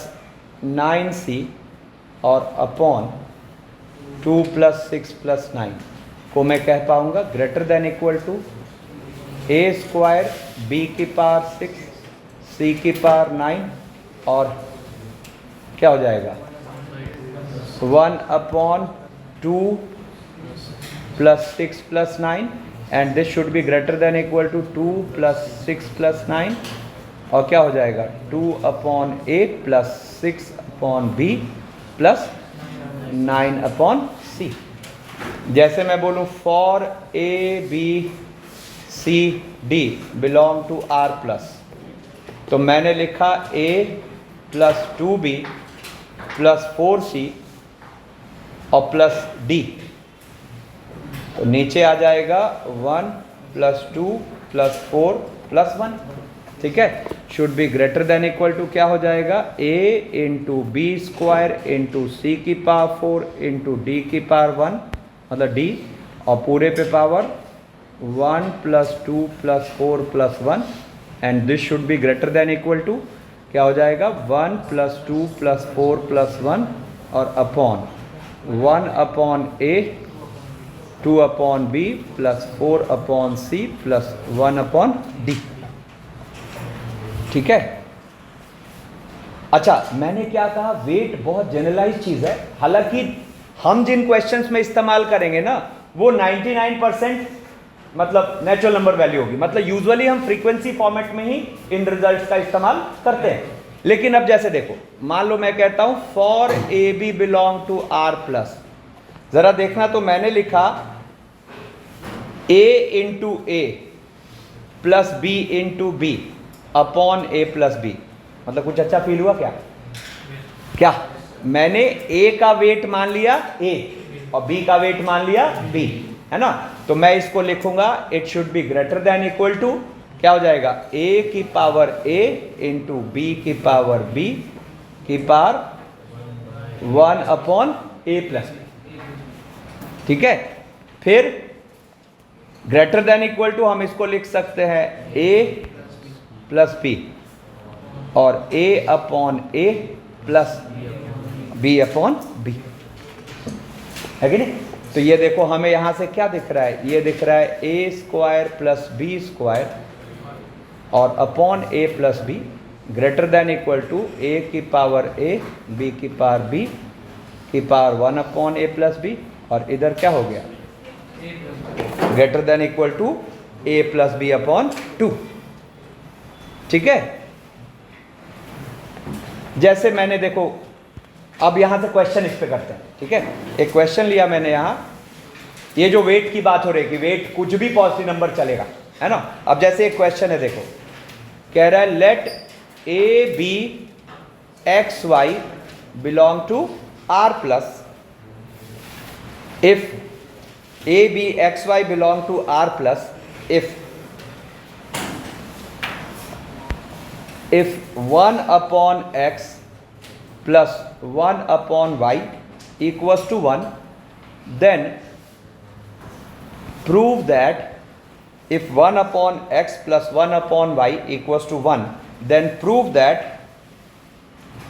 9C और अपॉन 2 प्लस 6 प्लस 9 को मैं कह पाऊंगा greater than equal to A square B की पावर 6 C की पावर 9 और क्या हो जाएगा 1 upon 2 plus 6 plus 9 and this should be greater than equal to 2 plus 6 plus 9 और क्या हो जाएगा 2 upon A plus 6 upon B plus 9 upon C। जैसे मैं बोलूं for A B C D belong to R plus, तो मैंने लिखा A plus 2B plus 4C और प्लस D, तो नीचे आ जाएगा 1 प्लस 2 प्लस 4 प्लस 1, ठीक है। Should be greater than equal to क्या हो जाएगा A into B square into C की पावर 4 इंटू डी की पावर 1 मतलब D और पूरे पे power 1 plus 2 plus 4 plus 1 and this should be greater than equal to क्या हो जाएगा 1 प्लस 2 प्लस 4 प्लस 1 और upon 1 upon A 2 upon B plus 4 upon C plus 1 upon D, ठीक है। अच्छा मैंने क्या कहा, वेट बहुत जनरलाइज चीज है, हालांकि हम जिन क्वेश्चंस में इस्तेमाल करेंगे ना वो 99% मतलब नेचुरल नंबर वैल्यू होगी, मतलब यूजुअली हम फ्रीक्वेंसी फॉर्मेट में ही इन रिजल्ट्स का इस्तेमाल करते हैं। लेकिन अब जैसे देखो मान लो मैं कहता हूं for A B belong to R plus, जरा देखना तो मैंने लिखा a into A plus B into B upon A plus B, मतलब कुछ अच्छा फील हुआ क्या? क्या मैंने ए का वेट मान लिया ए और बी का वेट मान लिया बी, है ना। तो मैं इसको लिखूंगा it should be greater than equal to, क्या हो जाएगा, ए की पावर ए इंटू बी की पावर बी की पावर 1/a प्लस बी। ठीक है, फिर ग्रेटर देन इक्वल टू हम इसको लिख सकते हैं a प्लस बी और a/a प्लस b/b, है कि नहीं। तो ये देखो हमें यहां से क्या दिख रहा है, ये दिख रहा है a square plus b square और upon a plus B greater than equal to a की पावर a b की पावर b की पावर 1/a प्लस बी, और इधर क्या हो गया, greater than equal to a plus B upon 2। ठीक है, जैसे मैंने देखो अब यहां से क्वेश्चन इस पे करते हैं। ठीक है, एक क्वेश्चन लिया मैंने यहां, ये जो वेट की बात हो रही है कि वेट कुछ भी पॉजिटिव नंबर चलेगा, है ना। अब जैसे एक क्वेश्चन है, देखो कह रहा है let A B X Y belong to R plus, if a b x y belong to r plus if 1/x plus 1/y equals to 1, then prove that if 1/x plus 1/y equals to 1, then prove that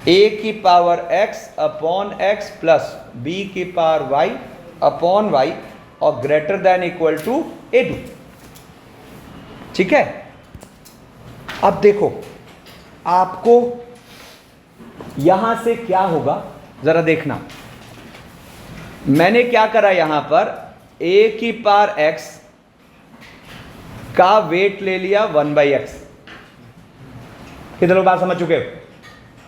a की power x upon x plus b की power y upon y और greater than equal to A B. ठीक है, अब देखो आपको यहां से क्या होगा जरा देखना। मैंने क्या करा यहां पर, a की पावर x का वेट ले लिया 1/x। कितने लोग बात समझ चुके हो,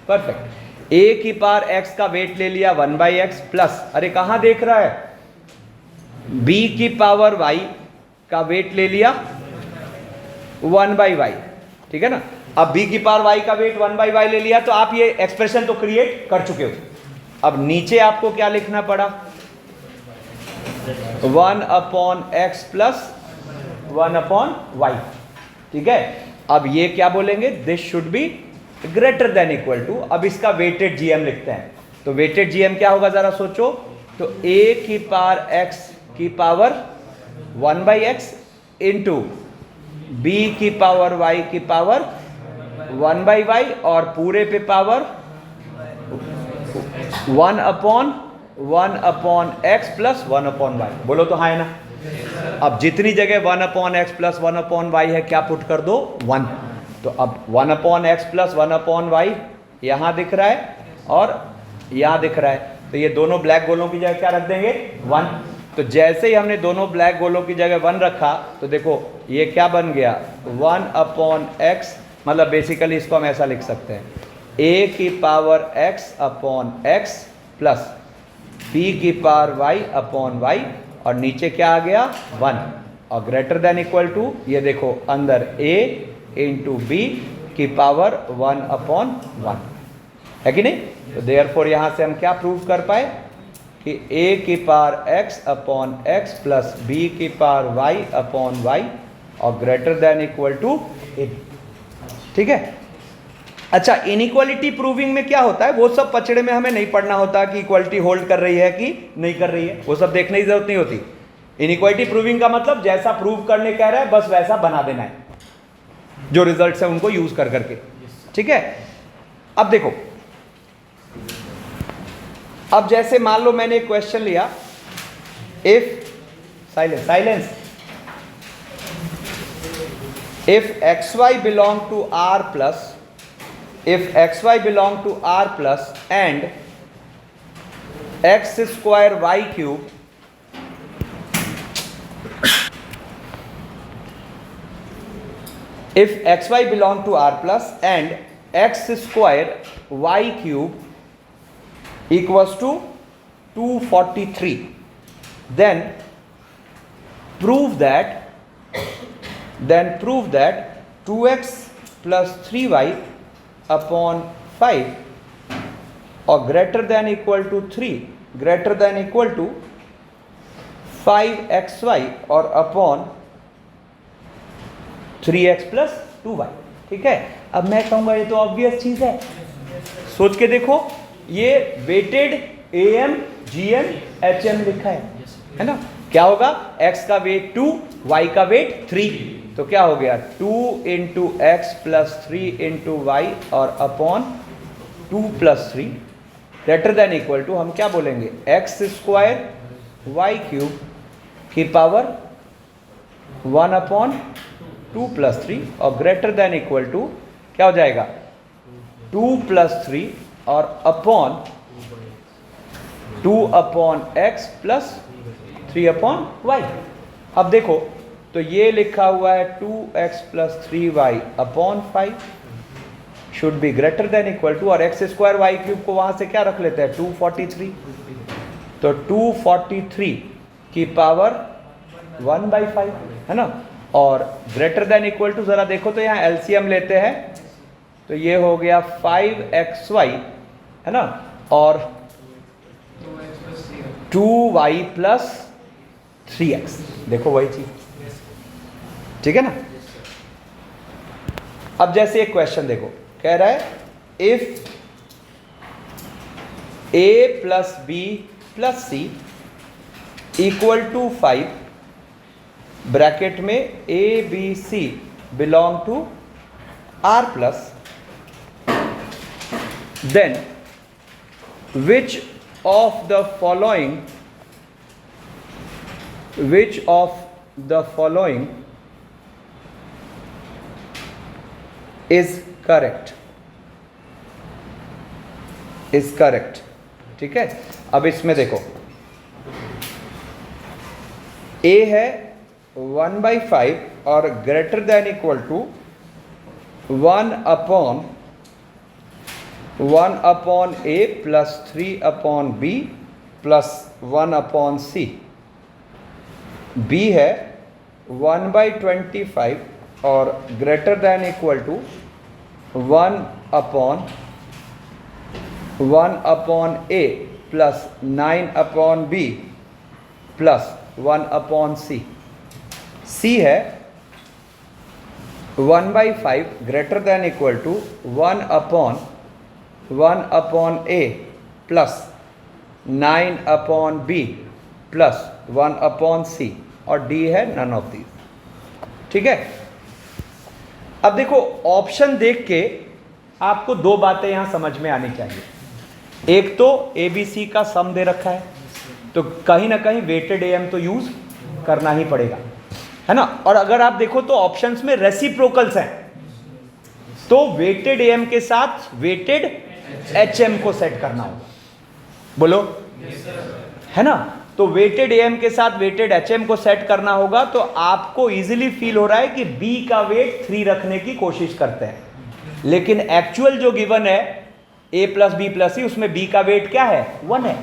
परफेक्ट। a की पावर x का वेट ले लिया 1/x प्लस, अरे कहां देख रहा है, b की पावर y का वेट ले लिया 1/y। ठीक है ना, अब b की पावर y का वेट 1/y ले लिया, तो आप ये एक्सप्रेशन तो क्रिएट कर चुके हो। अब नीचे आपको क्या लिखना पड़ा, 1/x प्लस 1/y। ठीक है, अब ये क्या बोलेंगे, this should be greater than equal to, अब इसका वेटेड जीएम लिखते हैं। तो वेटेड जीएम क्या होगा जरा सोचो, तो a की पावर x की पावर 1/x इंटू b की पावर y की पावर 1/y और पूरे पे पावर 1/x प्लस 1/y। बोलो तो हाँ है ना। अब जितनी जगह 1/x प्लस 1/y है क्या पुट कर दो, 1। तो अब 1/x प्लस 1/y यहां दिख रहा है और यहां दिख रहा है, तो ये दोनों ब्लैक गोलों की जगह क्या रख देंगे, 1। तो जैसे ही हमने दोनों ब्लैक गोलों की जगह 1 रखा, तो देखो ये क्या बन गया, 1/x, मतलब बेसिकली इसको हम ऐसा लिख सकते हैं, a की power x upon x plus b की पावर y अपॉन y और नीचे क्या आ गया, 1 और ग्रेटर देन इक्वल टू, ये देखो अंदर a इंटू बी की पावर 1/1, है कि नहीं। तो देयरफॉर यहां से हम क्या प्रूव कर पाए कि a की power x upon x plus b की पावर y अपॉन y और greater than equal to a। ठीक है, अच्छा इनइक्वालिटी प्रूविंग में क्या होता है, वो सब पचड़े में हमें नहीं पढ़ना होता कि इक्वालिटी होल्ड कर रही है कि नहीं कर रही है, वो सब देखने की जरूरत नहीं होती। इनइक्वालिटी प्रूविंग का मतलब जैसा प्रूव करने कह रहा है बस वैसा बना देना है, जो रिजल्ट्स है उनको यूज कर करके। ठीक है, अब देखो, अब जैसे मान लो मैंने एक क्वेश्चन लिया, if silence if xy belong to r plus, if xy belong to r plus and x square y cube if xy belong to r plus and x square y cube equals to 243, then prove that 2x plus 3y upon 5 और greater than equal to 3 greater than equal to 5xy और upon 3x plus 2y। ठीक है, अब मैं कहूंगा ये तो obvious चीज है, सोच के देखो, ये वेटेड am gm hm लिखा है ना, क्या होगा, x का वेट 2 y का वेट 3, तो क्या हो गया 2 into x plus 3 into Y और upon 2 plus 3 greater than equal to, हम क्या बोलेंगे, एक्स स्क्वायर वाई क्यूब की पावर 1 अपॉन 2 प्लस 3 और ग्रेटर देन इक्वल टू क्या हो जाएगा 2 प्लस 3 और upon 2 upon X plus 3 upon Y. अब देखो तो ये लिखा हुआ है 2x plus 3y upon 5 should be greater than equal to, और एक्स स्क्वायर वाई क्यूब को वहां से क्या रख लेते हैं 243, तो 243 की पावर 1/5 है ना, और ग्रेटर देन इक्वल टू जरा देखो तो यहाँ एलसीएम लेते हैं तो ये हो गया 5xy है ना, और 2y प्लस 3x, देखो वही चीज, ठीक है ना। अब जैसे एक क्वेश्चन देखो, कह रहा है if a plus B plus C equal to 5 bracket में a b c belong to r plus, then which of the following is correct, ठीक है। अब इसमें देखो a है 1/5 और greater than equal to 1 upon a plus 3 upon b plus 1 upon c, b है 1/25 और greater than equal to 1 upon a plus 9 upon b plus 1 upon c, c है 1/5 greater than equal to 1 upon a plus 9 upon b plus 1 upon c, और d है none of these, ठीक है। अब देखो option देख के आपको दो बातें यहां समझ में आनी चाहिए, एक तो ABC का सम दे रखा है तो कहीं ना कहीं वेटेड AM तो यूज करना ही पड़ेगा, है ना, और अगर आप देखो तो ऑप्शंस में रेसिप्रोकल्स हैं, तो वेटेड AM के साथ वेटेड HM को सेट करना होगा, बोलो है ना, तो वेटेड AM के साथ वेटेड HM को सेट करना होगा, तो आपको इजीली फील हो रहा है कि B का वेट 3 रखने की कोशिश करते हैं, लेकिन एक्चुअल जो गिवन है A plus B plus C उसमें B का वेट क्या है 1 है,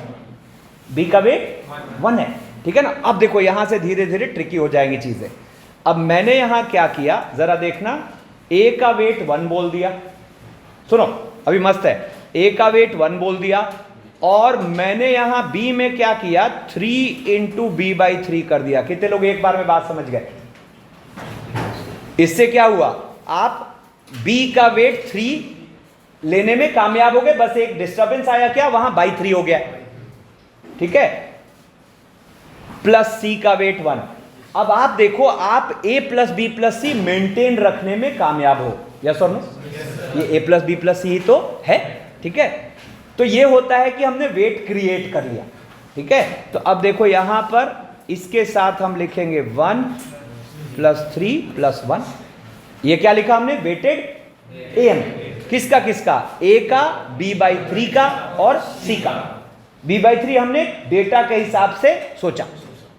B का वेट 1 है, ठीक है ना। अब देखो यहां से धीरे धीरे ट्रिकी हो जाएंगी चीजें। अब मैंने यहां क्या किया जरा देखना, A का वेट 1 बोल दिया, सुनो अभी मस्त है, A का वेट 1 बोल दिया, और मैंने यहां B में क्या किया 3 इंटू B/3 कर दिया। कितने लोग एक बार में बात समझ गए? इससे क्या हुआ, आप B का वेट 3 लेने में कामयाब हो गए, बस एक डिस्टर्बेंस आया, क्या वहां बाई 3 हो गया, ठीक है, प्लस C का वेट 1। अब आप देखो आप A plus B plus C maintain रखने में कामयाब हो, यस और नो? ये A plus B plus C ही तो है, ठीक है। तो ये होता है कि हमने वेट क्रिएट कर लिया, ठीक है। तो अब देखो यहां पर इसके साथ हम लिखेंगे 1 प्लस 3 प्लस 1, ये क्या लिखा हमने वेटेड AM, किसका किसका, A का, B/3 का और C का। B/3 हमने डेटा के हिसाब से सोचा,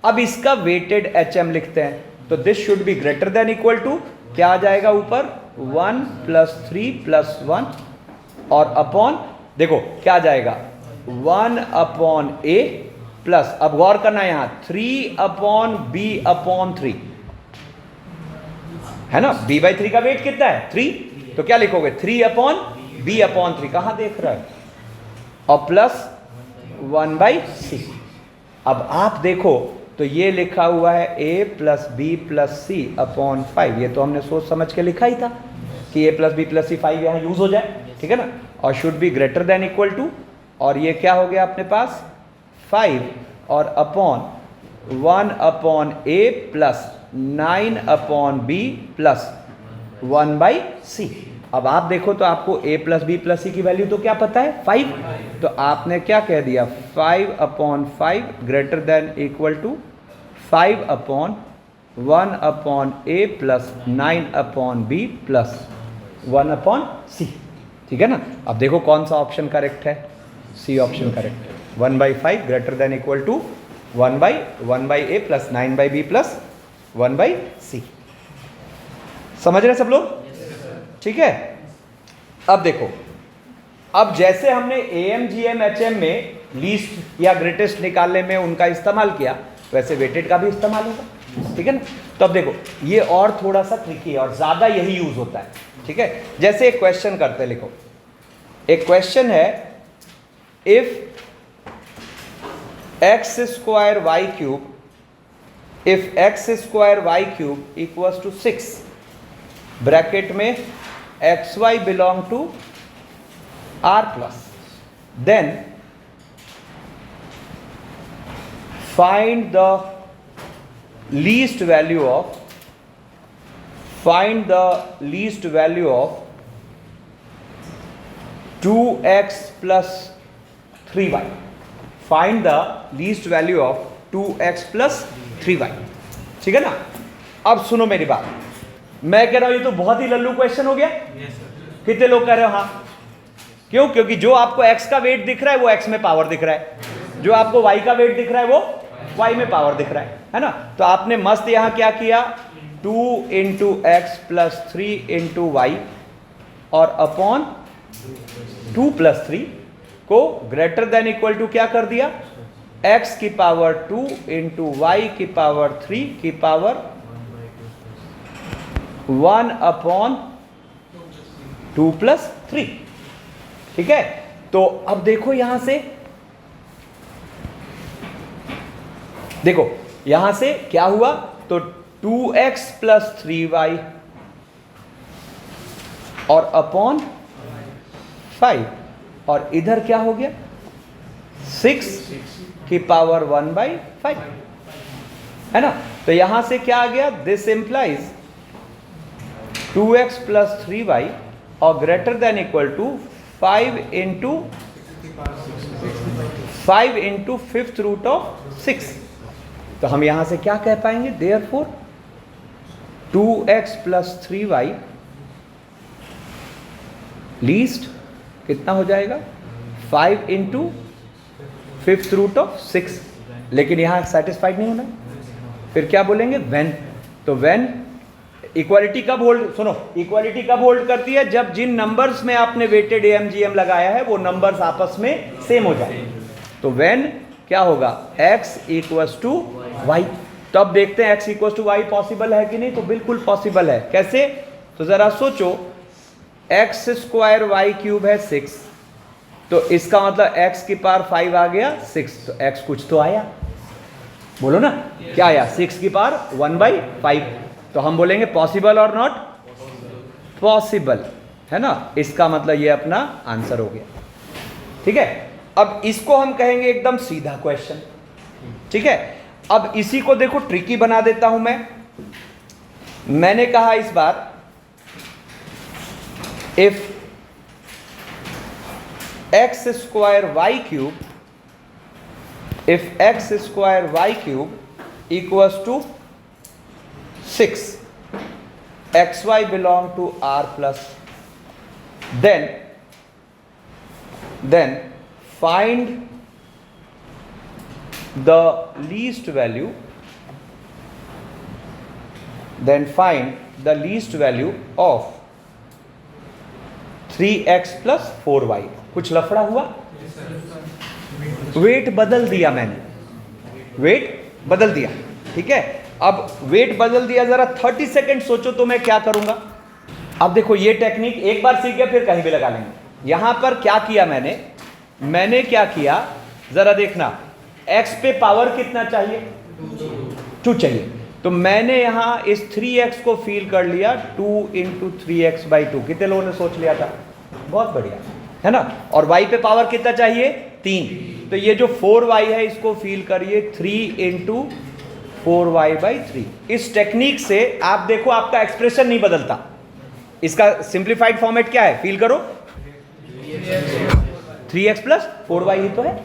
अब इसका वेटेड HM लिखते हैं, तो this should be greater than equal to क्या आ जाएगा ऊपर 1 प्लस 3 प्लस 1 और अपॉन देखो क्या आ जाएगा 1 अपॉन A प्लस, अब गौर करना यहां 3 अपॉन B अपॉन 3 है ना, B/3 का वेट कितना है 3, तो क्या लिखोगे 3 अपॉन B अपॉन 3, कहां देख रहा है और प्लस 1/c। अब आप देखो तो ये लिखा हुआ है a plus B plus C upon 5। ये तो हमने सोच समझ के लिखा ही था कि a plus B plus C 5 यहाँ यूज हो जाए, ठीक है ना, और should be greater than equal to, और ये क्या हो गया अपने पास 5 और upon 1 upon a plus 9 upon b plus 1/c। अब आप देखो तो आपको a plus B plus C की वैल्यू तो क्या पता है 5, तो आपने क्या कह दिया 5 upon 5 greater than equal to 5 upon 1 upon a plus 9 upon b plus 1 upon c, ठीक है ना। अब देखो कौन सा ऑप्शन करेक्ट है, सी ऑप्शन करेक्ट है। 1/5 greater than equal to 1/a plus 9/b plus 1/c। समझ रहे सब लोग, ठीक है। अब देखो, अब जैसे हमने AM GM HM में लीस्ट या ग्रेटेस्ट निकालने में उनका इस्तेमाल किया, वैसे वेटेड का भी इस्तेमाल होगा, ठीक है ना। तो अब देखो ये और थोड़ा सा ट्रिकी है और ज्यादा यही यूज होता है, ठीक है। जैसे एक क्वेश्चन करते हैं, लिखो एक क्वेश्चन है, if x square Y cube, if x square Y cube equals to 6 bracket में xy belong to r plus, then find the least value of, find the least value of 2x plus 3y, find the least value of 2x plus 3y, ठीक है ना। अब सुनो मेरी बात, मैं कह रहा हूं ये तो बहुत ही लल्लू क्वेश्चन हो गया। कितने लोग कह रहे हो हाँ? क्यों? क्योंकि जो आपको x का वेट दिख रहा है वो x में पावर दिख रहा है, जो आपको y का वेट दिख रहा है वो y में पावर दिख रहा है ना। तो आपने मस्त यहां क्या किया, 2 into x plus 3 into Y और अपॉन 2 प्लस 3 को ग्रेटर देन इक्वल टू क्या कर दिया, x की पावर 2 इंटू वाई की पावर 3 की पावर 1 अपॉन 2 प्लस 3, ठीक है। तो अब देखो यहां से, देखो यहां से क्या हुआ, तो 2x प्लस 3y और अपॉन 5, और इधर क्या हो गया 6 की पावर 1/5, है ना। तो यहां से क्या आ गया, this implies 2x plus 3y और greater than equal to 5 into fifth root of 6। तो हम यहां से क्या कह पाएंगे, therefore 2x plus 3y least कितना हो जाएगा 5 इंटू फिफ्थ रूट ऑफ 6। लेकिन यहां सेटिस्फाइड नहीं होना, फिर क्या बोलेंगे व्हेन। तो व्हेन इक्वालिटी कब होल्ड, सुनो इक्वालिटी कब होल्ड करती है, जब जिन नंबर्स में आपने वेटेड AM GM लगाया है वो नंबर्स आपस में सेम हो जाए। तो व्हेन क्या होगा, x इक्वल्स टू वाई। तो अब देखते हैं x equals to Y possible है कि नहीं। तो बिल्कुल पॉसिबल है। कैसे, तो जरा सोचो, x स्क्वायर वाई क्यूब है 6, तो इसका मतलब x की पावर 5 आ गया 6, तो x कुछ तो आया, बोलो ना क्या आया, 6 की पावर 1/5। तो हम बोलेंगे पॉसिबल और नॉट पॉसिबल, है ना। इसका मतलब ये अपना आंसर हो गया, ठीक है। अब इसको हम कहेंगे एकदम सीधा क्वेश्चन, ठीक है। अब इसी को देखो ट्रिकी बना देता हूं मैंने कहा इस बार, if x square Y cube, if x square Y cube equals to 6, xy belong to r plus, then find the least value, of 3x plus 4y। कुछ लफड़ा हुआ, वेट बदल दिया मैंने, वेट बदल दिया, ठीक है। अब वेट बदल दिया, जरा 30 सेकंड सोचो तो मैं क्या करूंगा। अब देखो ये टेक्निक एक बार सीख गए फिर कहीं भी लगा लेंगे। यहां पर क्या किया मैंने, मैंने क्या किया, जरा देखना, x पे पावर कितना चाहिए, 2 चाहिए, तो मैंने यहां इस 3x को फील कर लिया 2 इंटू 3x/2। कितने लोगों ने सोच लिया था, बहुत बढ़िया है ना। और y पे पावर कितना चाहिए, 3, तो ये जो 4y है इसको फील करिए 3 इंटू 4y/3। इस टेक्निक से आप देखो आपका एक्सप्रेशन नहीं बदलता। इसका सिंप्लीफाइड फॉर्मेट क्या है, फील करो, 3x प्लस 4y ही तो है।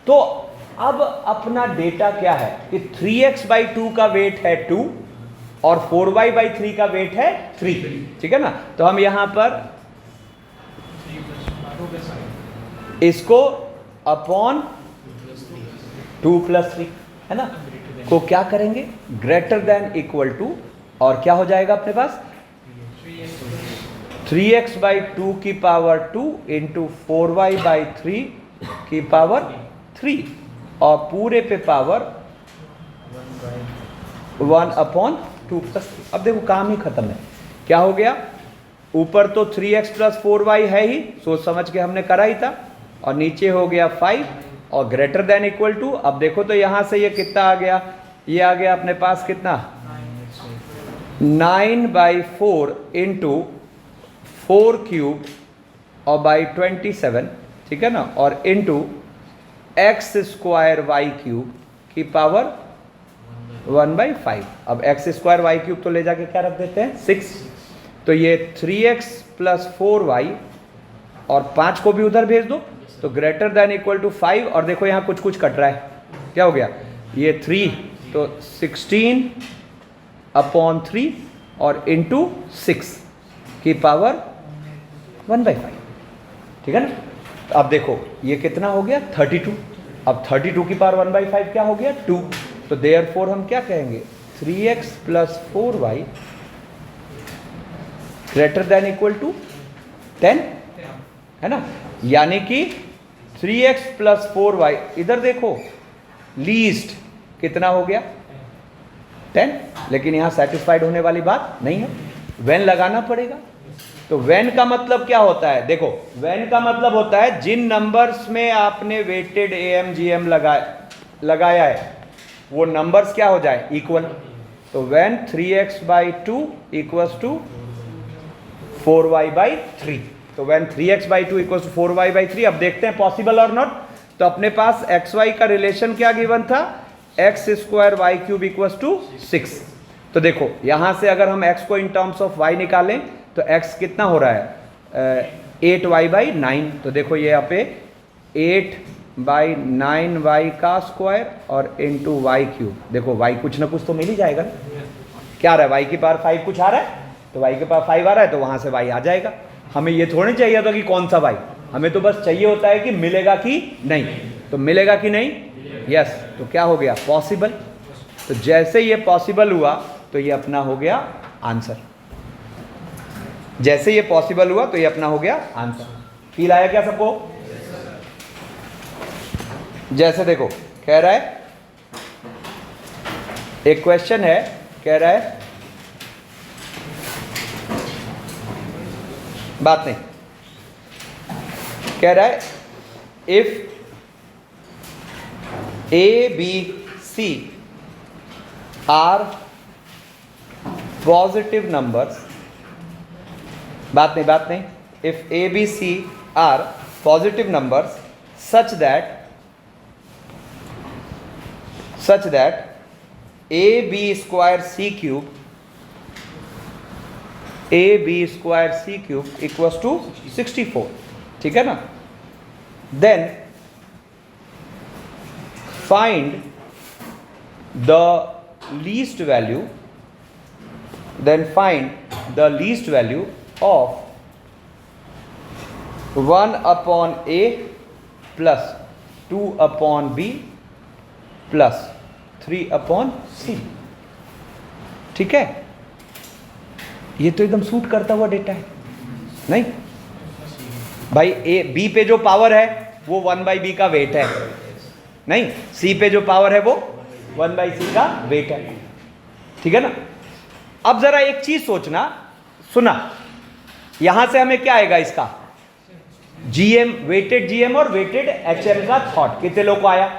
तो अब अपना डेटा क्या है कि 3x/2 का वेट है 2 और 4y/3 का वेट है 3, ठीक है ना। तो हम यहां पर इसको अपॉन 2 + 3 है ना, को क्या करेंगे, ग्रेटर देन इक्वल टू, और क्या हो जाएगा अपने पास 3x/2 की पावर 2 इंटू 4y/3 की पावर 3 और पूरे पे पावर 1/2 + 3। अब देखो काम ही खत्म है, क्या हो गया, ऊपर तो 3x + 4y है ही, सोच समझ के हमने करा ही था, और नीचे हो गया 5 और ग्रेटर देन इक्वल टू। अब देखो तो यहां से ये कितना आ गया, ये आ गया अपने पास कितना 9/4 इंटू 4³ और बाई 27, ठीक है ना, और इंटू x² y³ की पावर 1/5। अब x² y³ तो ले जाके क्या रख देते हैं 6, तो ये 3x + 4y और 5 को भी उधर भेज दो, तो ग्रेटर देन इक्वल टू 5। और देखो यहाँ कुछ कुछ कट रहा है, क्या हो गया, ये 3 तो 16/3 और इंटू 6 की पावर 1/5, ठीक है ना। तो अब देखो ये कितना हो गया 32। अब 32 की पावर 1/5 क्या हो गया 2, तो देयरफॉर हम क्या कहेंगे 3x + 4y greater than equal to 10, है ना। यानी कि 3x + 4y, इधर देखो लीस्ट कितना हो गया 10, लेकिन यहां सेटिस्फाइड होने वाली बात नहीं है, व्हेन लगाना पड़ेगा। तो व्हेन का मतलब क्या होता है, देखो व्हेन का मतलब होता है जिन नंबर्स में आपने वेटेड AMGM लगाया है वो नंबर्स क्या हो जाए इक्वल। तो व्हेन 3x/2 = 4y/3, तो व्हेन 3x/2 = 4y/3। अब देखते हैं पॉसिबल और नॉट। तो अपने पास xy का रिलेशन क्या गिवन था, x² y³ = 6। तो देखो यहां से अगर हम x को इन टर्म्स ऑफ y निकालें तो x कितना हो रहा है 8y/9। तो देखो ये यहाँ पे 8/9y का स्क्वायर और इंटू y³। देखो y कुछ ना कुछ तो मिल ही जाएगा ना, क्या आ रहा है y की पावर 5 कुछ आ रहा है, तो y की पावर 5 आ रहा है, तो वहां से y आ जाएगा। हमें ये थोड़ी चाहिए था कि कौन सा y, हमें तो बस चाहिए होता है कि मिलेगा कि नहीं। तो मिलेगा कि नहीं, यस, तो क्या हो गया पॉसिबल। तो जैसे ये पॉसिबल हुआ तो ये अपना हो गया आंसर, जैसे ये पॉसिबल हुआ तो ये अपना हो गया आंसर। फील आया क्या सबको। जैसे देखो कह रहा है, एक क्वेश्चन है, कह रहा है, बात नहीं, कह रहा है if ABC are positive numbers, बात नहीं, if ABC are positive numbers such that AB² C³ = 64, ठीक है ना, then find the least value of 1/A plus 2/B plus 3/C। ठीक है, ये तो एकदम सूट करता हुआ डेटा है नहीं भाई। B पे जो पावर है वो 1/B का वेट है, नहीं C पे जो पावर है वो 1/C का वेट है, ठीक है ना। अब जरा एक चीज सोचना, सुना, यहां से हमें क्या आएगा, इसका जीएम, वेटेड जीएम और वेटेड एचएम का थॉट कितने लोग को आया?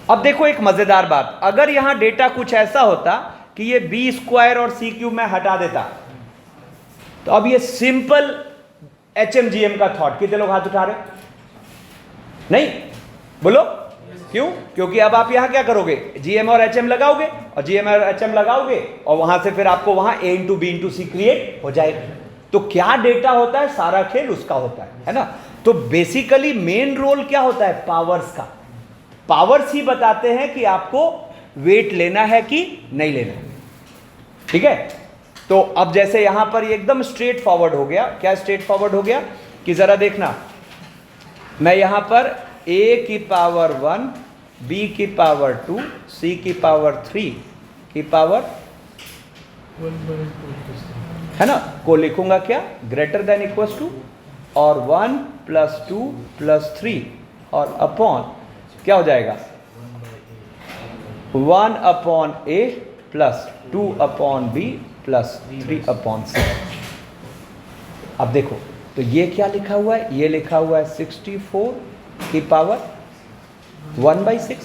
अब देखो एक मजेदार बात, अगर यहां डेटा कुछ ऐसा होता कि ये बी स्क्वायर और सी क्यूब में हटा देता, तो अब ये सिंपल एचएम जीएम का थॉट कितने लोग हाथ उठा रहे? नहीं, बोलो क्यों? क्योंकि अब आप यहां क्या करोगे, जीएम और एचएम लगाओगे, और जीएम और एचएम लगाओगे और वहां से फिर आपको वहां ए इंटू बी इंटू सी क्रिएट हो जाएगा। तो क्या डेटा होता है, सारा खेल उसका होता है ना। तो बेसिकली मेन रोल क्या होता है, पावर्स का। पावर्स ही बताते हैं कि आपको वेट लेना है कि नहीं लेना है, ठीक है। तो अब जैसे यहां पर ये एकदम स्ट्रेट फॉरवर्ड हो गया। क्या स्ट्रेट फॉरवर्ड हो गया कि जरा देखना, मैं यहां पर a की पावर 1, b की पावर 2, c की पावर 3 की पावर है ना को लिखूंगा क्या, ग्रेटर देन इक्वल्स टू और 1 + 2 + 3 और अपॉन क्या हो जाएगा 1/a + 2/b + 3/c। अब देखो तो ये क्या लिखा हुआ है, ये लिखा हुआ है 64 की पावर 1/6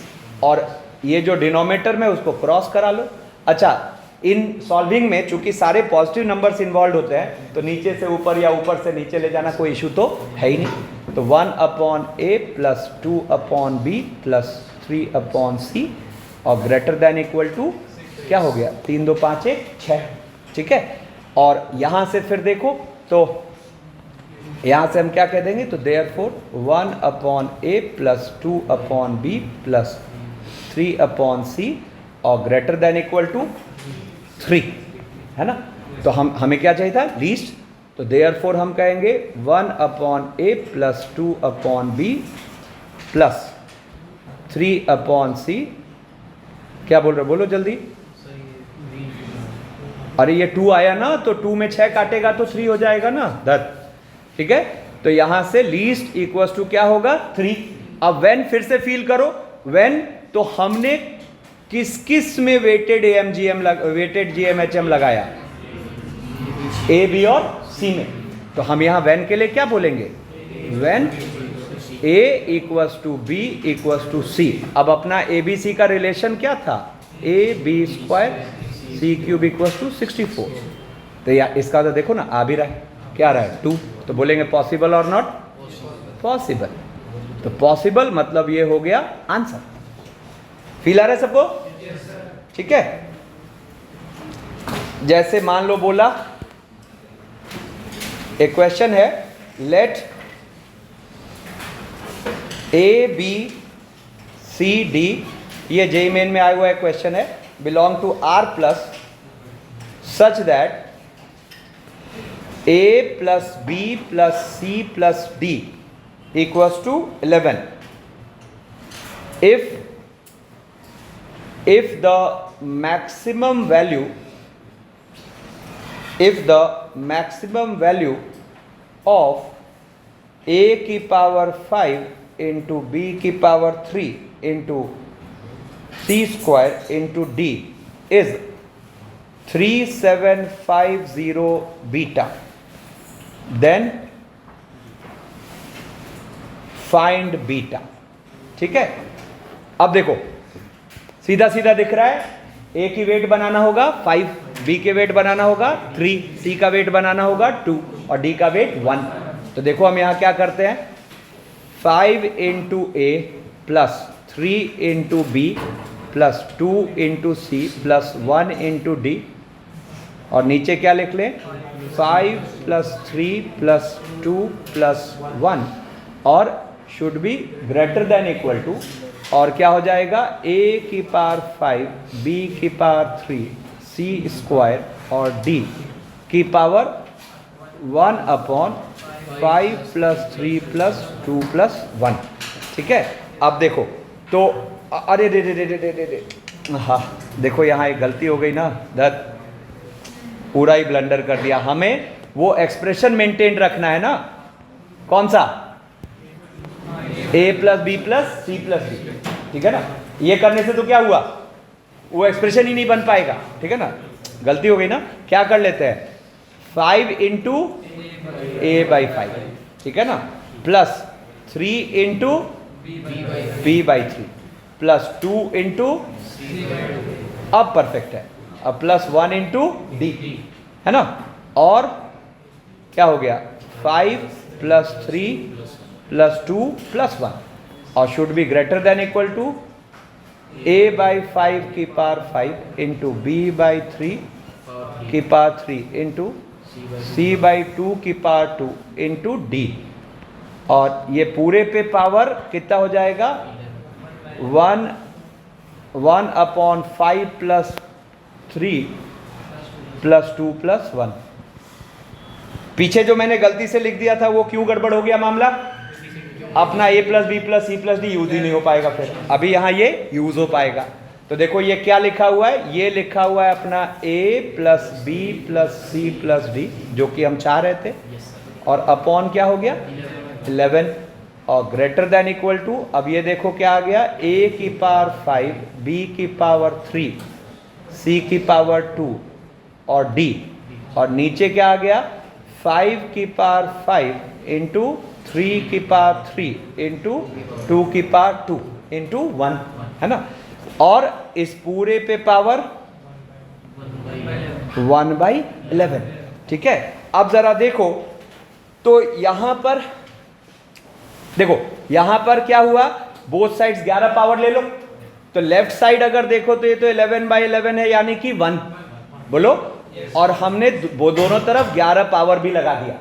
और ये जो डिनोमिनेटर में उसको क्रॉस करा लो। अच्छा, इन सॉल्विंग में चूंकि सारे पॉजिटिव नंबर्स इन्वॉल्व होते हैं तो नीचे से ऊपर या ऊपर से नीचे ले जाना कोई इशू तो है ही नहीं। तो 1/a + 2/b + 3/c और ग्रेटर देन इक्वल टू क्या हो गया 3 2 5 1 6, ठीक है। और यहां से फिर देखो तो यहां से हम क्या कह देंगे, तो देयरफॉर 1/a + 2/b + 3/c और ग्रेटर देन इक्वल टू 3, है ना। तो हमें क्या चाहिए था, लीस्ट। तो देयरफॉर हम कहेंगे 1/a + 2/b + 3/c। क्या बोल रहे, बोलो जल्दी। अरे ये 2 आया ना, तो 2 में 6 काटेगा तो 3 हो जाएगा ना 10, ठीक है। तो यहां से लीस्ट इक्वल्स टू क्या होगा 3। अब व्हेन फिर से फील करो, व्हेन तो हमने किस किस में वेटेड वेटेड जीएम एचएम लगाया, ए बी और सी में। तो हम यहां व्हेन के लिए क्या बोलेंगे, व्हेन a = b = c। अब अपना ए बी सी का रिलेशन क्या था, ab² c³ = 64। तो या इसका तो देखो ना आ भी रहा है, क्या रहा है 2। तो बोलेंगे पॉसिबल और नॉट पॉसिबल। तो पॉसिबल मतलब ये हो गया आंसर। फील आ रहा है सबको, ठीक है। जैसे मान लो बोला एक क्वेश्चन है, लेट ABCD, ये जेईई मेन में आया हुआ एक क्वेश्चन है, belong to R+ such that A + B + C + D = 11 if the maximum value of a की पावर 5 into b की power 3 into c² into d is 3750 beta, then find beta, ठीक है। अब देखो सीधा सीधा दिख रहा है, ए की वेट बनाना होगा 5, बी के वेट बनाना होगा 3, सी का वेट बनाना होगा 2 और डी का वेट 1। तो देखो हम यहां क्या करते हैं, 5 into a + 3 into b + 2 into c + 1 into d और नीचे क्या लिख लें 5 + 3 + 2 + 1 और should be greater than equal to, और क्या हो जाएगा a की पावर 5 b की पावर 3 c² और d की पावर 1/5 + 3 + 2 + 1, ठीक है। अब देखो तो अरे रे रे रे रे रे रे, हाँ देखो यहाँ एक गलती हो गई ना, पूरा ही ब्लंडर कर दिया। हमें वो एक्सप्रेशन मेंटेन रखना है ना, कौन सा a + b + c + d, ठीक है ना। ये करने से तो क्या हुआ, वो एक्सप्रेशन ही नहीं बन पाएगा, ठीक है ना। गलती हो गई ना, क्या कर लेते हैं 5 into a/5, ठीक है ना, plus 3 into B by 3 plus 2 into, अब परफेक्ट है, अब प्लस 1 इंटू डी, है ना, और क्या हो गया 5 प्लस 3 प्लस 2 प्लस 1, और should be greater than equal to a by 5 की पावर 5 इंटू बी बाई 3 की पावर 3 इंटू सी बाई 2 की पावर 2 इंटू डी, और ये पूरे पे पावर कितना हो जाएगा 1 अपॉन 5 प्लस 3 प्लस 2 प्लस 1। पीछे जो मैंने गलती से लिख दिया था वो क्यों गड़बड़ हो गया मामला, अपना a plus B plus C plus d use ही नहीं हो पाएगा, फिर अभी यहाँ ये यूज हो पाएगा। तो देखो ये क्या लिखा हुआ है, ये लिखा हुआ है अपना a plus B plus C plus D, जो कि हम चाह रहे थे, और अपॉन क्या हो गया 11, और ग्रेटर देन इक्वल टू, अब ये देखो क्या आ गया a की पावर 5 b की पावर 3 c की पावर 2 और d, और नीचे क्या आ गया 5 की पावर 5 इंटू 3 की पावर 3 इंटू 2 की पावर 2 इंटू 1, है ना, और इस पूरे पे पावर 1/11, ठीक है। अब जरा देखो तो यहां पर देखो, यहां पर क्या हुआ, बोथ साइड्स 11 पावर ले लो, तो लेफ्ट साइड अगर देखो तो ये तो 11/11 है, यानी कि 1, बोलो, और हमने वो दोनों तरफ 11 पावर भी लगा दिया,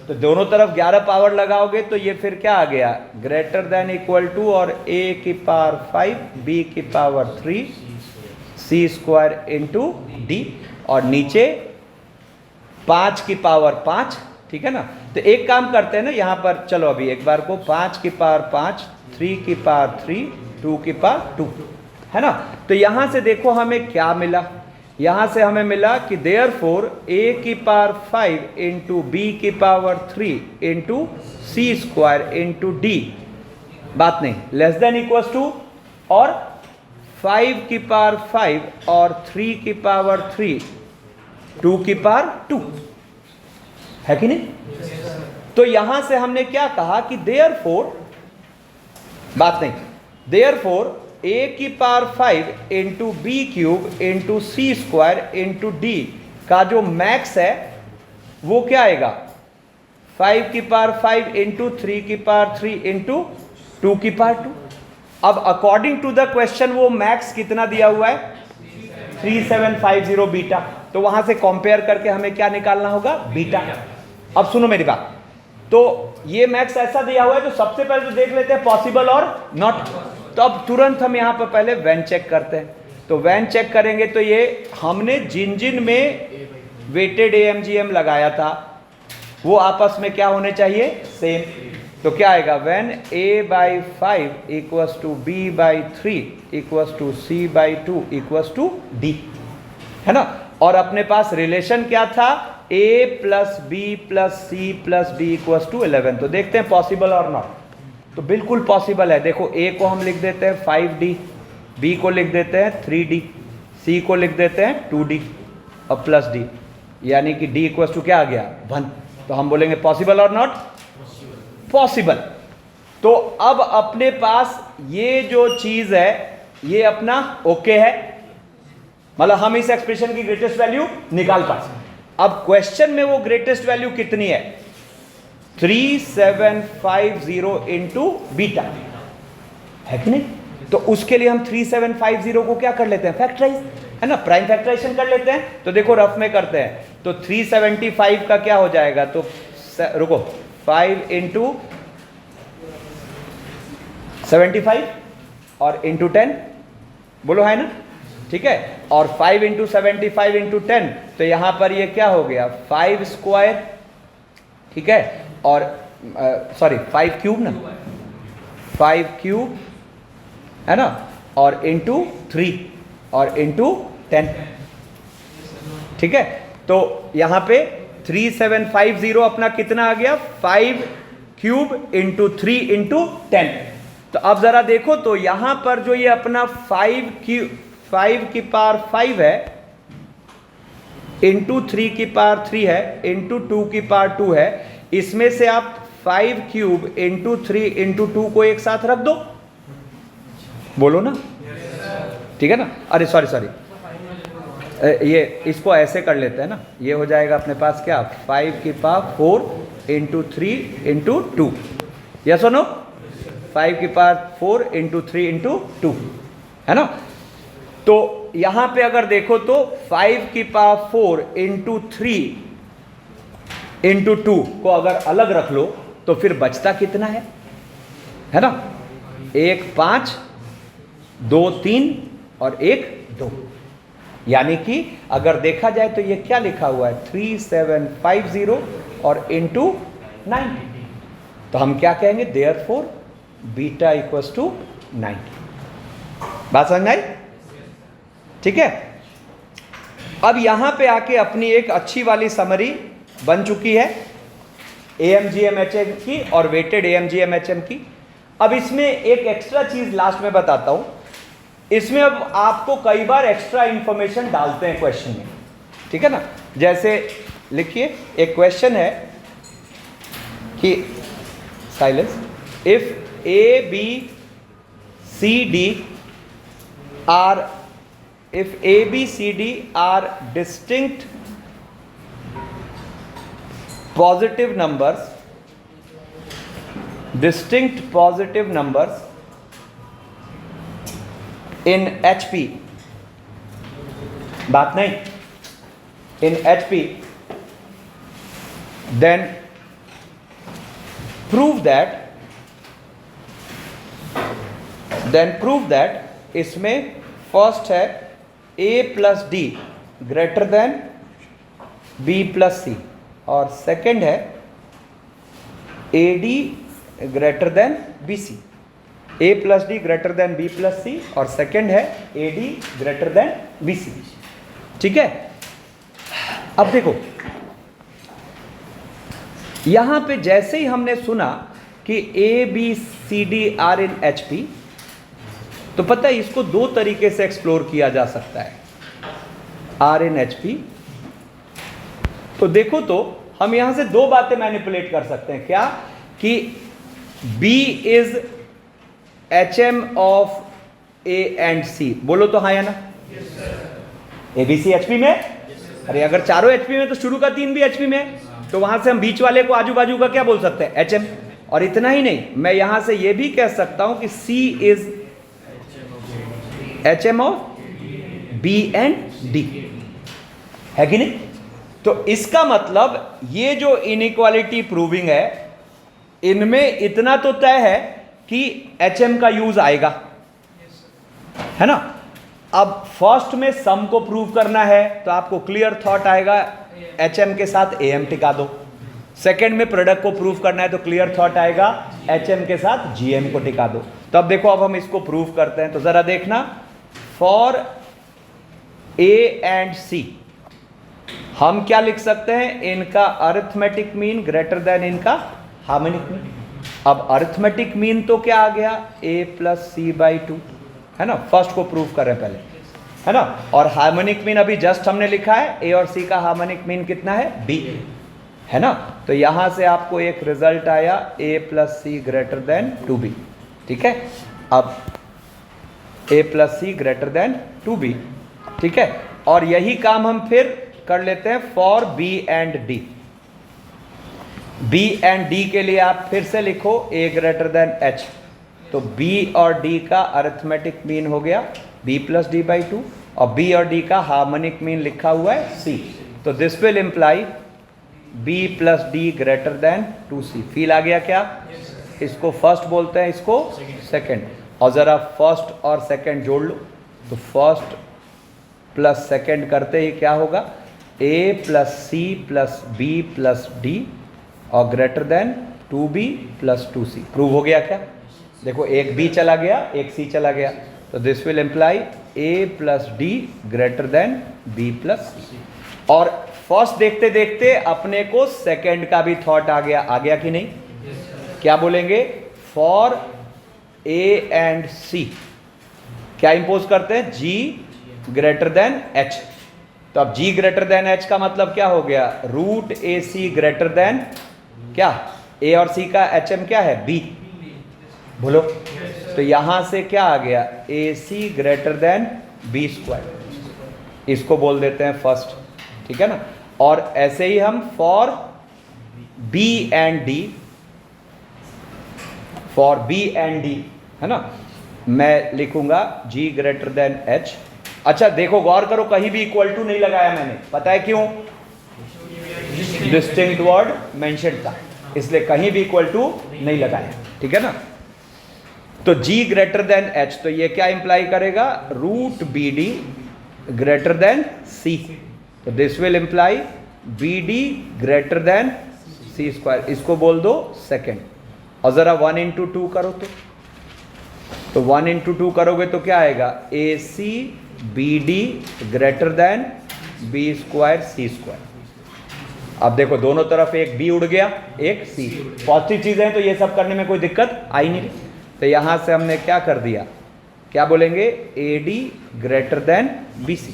तो दोनों तरफ 11 पावर लगाओगे तो ये फिर क्या आ गया ग्रेटर देन इक्वल टू, और a की पावर 5 b की power 3 c square into D, और नीचे 5 की पावर 5, ठीक है ना। तो एक काम करते हैं ना यहाँ पर, चलो अभी एक बार को 5 की पावर 5 3 की पावर 3 2 की पावर 2, है ना। तो यहाँ से देखो हमें क्या मिला, यहाँ से हमें मिला कि देयरफॉर a की पावर 5 इंटू बी की power 3 into c square into D, बात नहीं, लेस देन इक्वल्स टू, और 5 की पावर 5 और 3 की पावर 3 2 की पावर 2, है कि नहीं। तो यहां से हमने क्या कहा कि देयरफॉर, बात नहीं, देयरफॉर a की power 5 into b cube into c square into d का जो मैक्स है वो क्या आएगा 5 की पावर 5 इंटू 3 की पावर 3 इंटू 2 की पावर 2। अब अकॉर्डिंग टू द क्वेश्चन वो मैक्स कितना दिया हुआ है 3750 बीटा, तो वहां से कंपेयर करके हमें क्या निकालना होगा बीटा। अब सुनो मेरी बात, तो ये मैक्स ऐसा दिया हुआ है, तो सबसे पहले तो देख लेते हैं पॉसिबल और नॉट। तो अब तुरंत हम यहां पर पहले वैन चेक करते हैं, तो वैन चेक करेंगे तो ये हमने जिन जिन में वेटेड AMGM लगाया था वो आपस में क्या होने चाहिए सेम। तो क्या आएगा when a/5 equals to b/3 equals to c/2 equals to d, है ना। और अपने पास रिलेशन क्या था a plus B plus C plus D equals to 11। तो देखते हैं पॉसिबल और नॉट। तो बिल्कुल पॉसिबल है। देखो a को हम लिख देते हैं 5d, b को लिख देते हैं 3d, c को लिख देते हैं 2d और प्लस d, यानी कि d इक्वल्स टू क्या आ गया 1। तो हम बोलेंगे पॉसिबल और नॉट पॉसिबल। तो अब अपने पास ये जो चीज है ये अपना ओके है, मतलब हम इस एक्सप्रेशन की ग्रेटेस्ट वैल्यू निकाल पाए। अब क्वेश्चन में वो ग्रेटेस्ट वैल्यू कितनी है 3750 इंटू बीटा, है कि नहीं। तो उसके लिए हम 3750 को क्या कर लेते हैं फैक्टराइज, है ना, प्राइम फैक्टराइजेशन कर लेते हैं। तो देखो रफ में करते हैं, तो 375 का क्या हो जाएगा, तो रुको 5 इंटू 75 और इंटू 10 बोलो, है ना, ठीक है। और 5 इंटू 75 इंटू 10, तो यहां पर ये क्या हो गया 5 स्क्वायर, ठीक है, और सॉरी 5 क्यूब ना, 5 क्यूब, है ना, और इंटू 3 और इंटू 10, ठीक है। तो यहां पे 3750 अपना कितना आ गया 5 क्यूब इंटू 3 इंटू 10। तो अब जरा देखो, तो यहां पर जो ये अपना 5 की पावर 5 है इंटू 3 की पावर 3 है इंटू 2 की पावर 2 है, इसमें से आप 5 क्यूब इंटू 3 इंटू 2 को एक साथ रख दो, बोलो ना, ठीक है ना। अरे सॉरी, ये इसको ऐसे कर लेते हैं ना, ये हो जाएगा अपने पास क्या, 5 की पावर 4 इंटू 3 इंटू 2, यस और नो, 5 की पावर 4 इंटू 3 इंटू 2, है ना। तो यहां पे अगर देखो तो 5 की पावर 4 इंटू 3 इंटू 2 को अगर अलग रख लो तो फिर बचता कितना है ना, 1 5 2 3 और 1 2, यानी कि अगर देखा जाए तो ये क्या लिखा हुआ है 3750 और इंटू 90, तो हम क्या कहेंगे, देयरफॉर बीटा इक्वल्स टू 90। बात समझ में आई, ठीक है। अब यहां पे आके अपनी एक अच्छी वाली समरी बन चुकी है AMGMHM की और वेटेड AMGMHM की। अब इसमें एक एक्स्ट्रा चीज लास्ट में बताता हूं, इसमें अब आपको कई बार एक्स्ट्रा इंफॉर्मेशन डालते हैं क्वेश्चन में, ठीक है ना। जैसे लिखिए, एक क्वेश्चन है कि silence, if A B C D are, if A B C D are distinct positive numbers in HP, बात नहीं, in HP, then prove that इसमें फर्स्ट है A plus D greater than B plus C, और second है AD greater than BC, A plus D greater than B plus C, और second है AD greater than BC, ठीक है। अब देखो यहां पे जैसे ही हमने सुना कि ABCD आर इन HP, तो पता है इसको दो तरीके से एक्सप्लोर किया जा सकता है आर इन HP। तो देखो तो हम यहां से दो बातें मैनिपुलेट कर सकते हैं, क्या कि B is HM of A and C, बोलो तो हाँ या ना, ABC HP में, अरे अगर चारों HP में तो शुरू का 3 भी HP में है, तो वहां से हम बीच वाले को आजू बाजू का क्या बोल सकते हैं, HM। और इतना ही नहीं, मैं यहां से यह भी कह सकता हूं कि C is HM of B and D, है कि नहीं। तो इसका मतलब ये जो इनइक्वालिटी प्रूविंग है, इनमें इतना तो तय है कि HM का यूज आएगा, है ना। अब फर्स्ट में सम को प्रूव करना है तो आपको क्लियर थॉट आएगा HM के साथ AM टिका दो, सेकेंड में प्रोडक्ट को प्रूव करना है तो क्लियर थॉट आएगा HM के साथ GM को टिका दो। तो अब देखो, अब हम इसको प्रूव करते हैं, तो जरा देखना, फॉर A एंड C हम क्या लिख सकते हैं, इनका अरिथमेटिक मीन ग्रेटर देन इनका हार्मोनिक मीन। अब अरिथमेटिक मीन तो क्या आ गया, A प्लस C बाई 2, है ना, फर्स्ट को प्रूव करें पहले, है ना। और हार्मोनिक मीन अभी जस्ट हमने लिखा है, A और C का हार्मोनिक मीन कितना है, B, है ना। तो यहां से आपको एक रिजल्ट आया A plus C greater than 2B, ठीक है। अब A plus C greater than 2B, ठीक है। और यही काम हम फिर कर लेते हैं for B and D। B and D के लिए आप फिर से लिखो A ग्रेटर देन H, तो B और D का अरिथमेटिक मीन हो गया B प्लस D बाई 2, और B और D का हार्मोनिक मीन लिखा हुआ है C, तो this will imply B plus D greater than 2C। Feel आ गया क्या, इसको फर्स्ट बोलते हैं, इसको सेकेंड, और ज़रा फर्स्ट और सेकेंड जोड़ लो, तो फर्स्ट प्लस सेकेंड करते ही क्या होगा, A plus C plus B plus D और greater then 2B plus 2C। Prove हो गया क्या, देखो एक B चला गया, एक C चला गया, तो this will imply A plus D greater than B plus C। और फर्स्ट देखते देखते अपने को सेकेंड का भी थॉट आ गया कि नहीं, क्या बोलेंगे, फॉर A एंड C क्या इंपोज करते हैं, G ग्रेटर देन H। तो अब G ग्रेटर देन H का मतलब क्या हो गया, रूट AC ग्रेटर देन क्या, ए और सी का HM क्या है? B। बोलो। तो यहां से क्या आ गया? AC greater than B square. इसको बोल देते हैं फर्स्ट, ठीक है ना। और ऐसे ही हम for B and D, for B and D, है ना, मैं लिखूंगा G ग्रेटर देन H। अच्छा देखो, गौर करो, कहीं भी इक्वल टू नहीं लगाया मैंने, पता है क्यों? डिस्टिंक्ट वर्ड मेंशन था, इसलिए कहीं भी इक्वल टू नहीं लगाया, ठीक है ना। तो G ग्रेटर देन H, तो ये क्या इंप्लाई करेगा? Root BD greater than C। तो this will imply BD greater than C square. इसको बोल दो सेकेंड। और जरा 1 इंटू 2 करो तो 1 इंटू 2 करोगे तो क्या आएगा? AC BD greater than B square C square. अब देखो दोनों तरफ एक B उड़ गया, एक C। पॉजिटिव चीजें हैं तो ये सब करने में कोई दिक्कत आई नहीं। तो यहां से हमने क्या कर दिया? क्या बोलेंगे? AD ग्रेटर देन BC,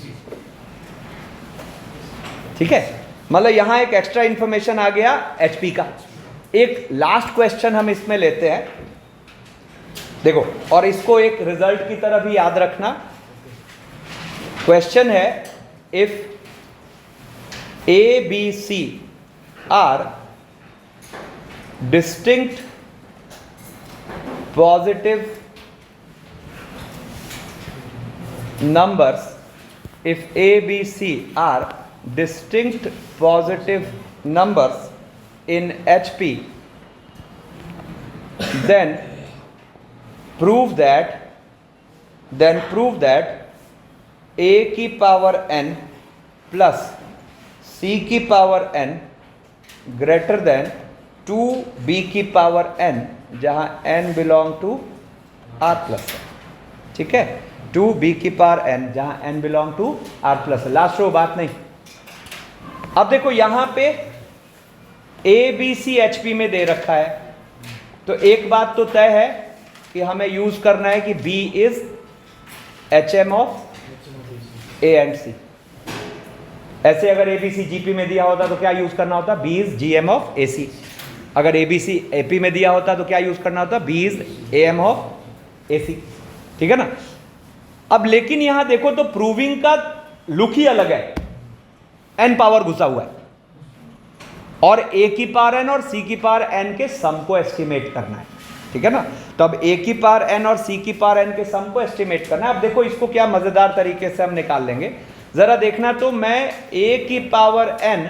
ठीक है। मतलब यहां एक एक्स्ट्रा इंफॉर्मेशन आ गया HP का। एक लास्ट क्वेश्चन हम इसमें लेते हैं, देखो, और इसको एक रिजल्ट की तरह भी याद रखना। क्वेश्चन है, if ABC are distinct positive numbers, if A, B, C are distinct positive numbers in HP, then prove that A की पावर n plus C की power n greater than 2B की power n, जहां n belong to R plus है, ठीक है। 2B की power n, जहां n belong to R plus है। लास्ट रो बात नहीं। अब देखो यहां पे ABC HP में दे रखा है, तो एक बात तो तय है कि हमें यूज करना है कि B is HM of A and C। ऐसे अगर ABC GP में दिया होता तो क्या यूज करना होता? B is GM of AC। अगर ABC AP में दिया होता तो क्या यूज करना होता? B is AM of AC, ठीक है ना। अब लेकिन यहां देखो तो प्रूविंग का लुक ही अलग है। n पावर घुसा हुआ है और A की पावर n और C की पावर n के सम को एस्टिमेट करना है, ठीक है ना। तो अब A की पावर n और C की पावर n के सम को एस्टिमेट करना है। अब देखो इसको क्या मजेदार तरीके से हम निकाल लेंगे, जरा देखना। तो मैं A की पावर n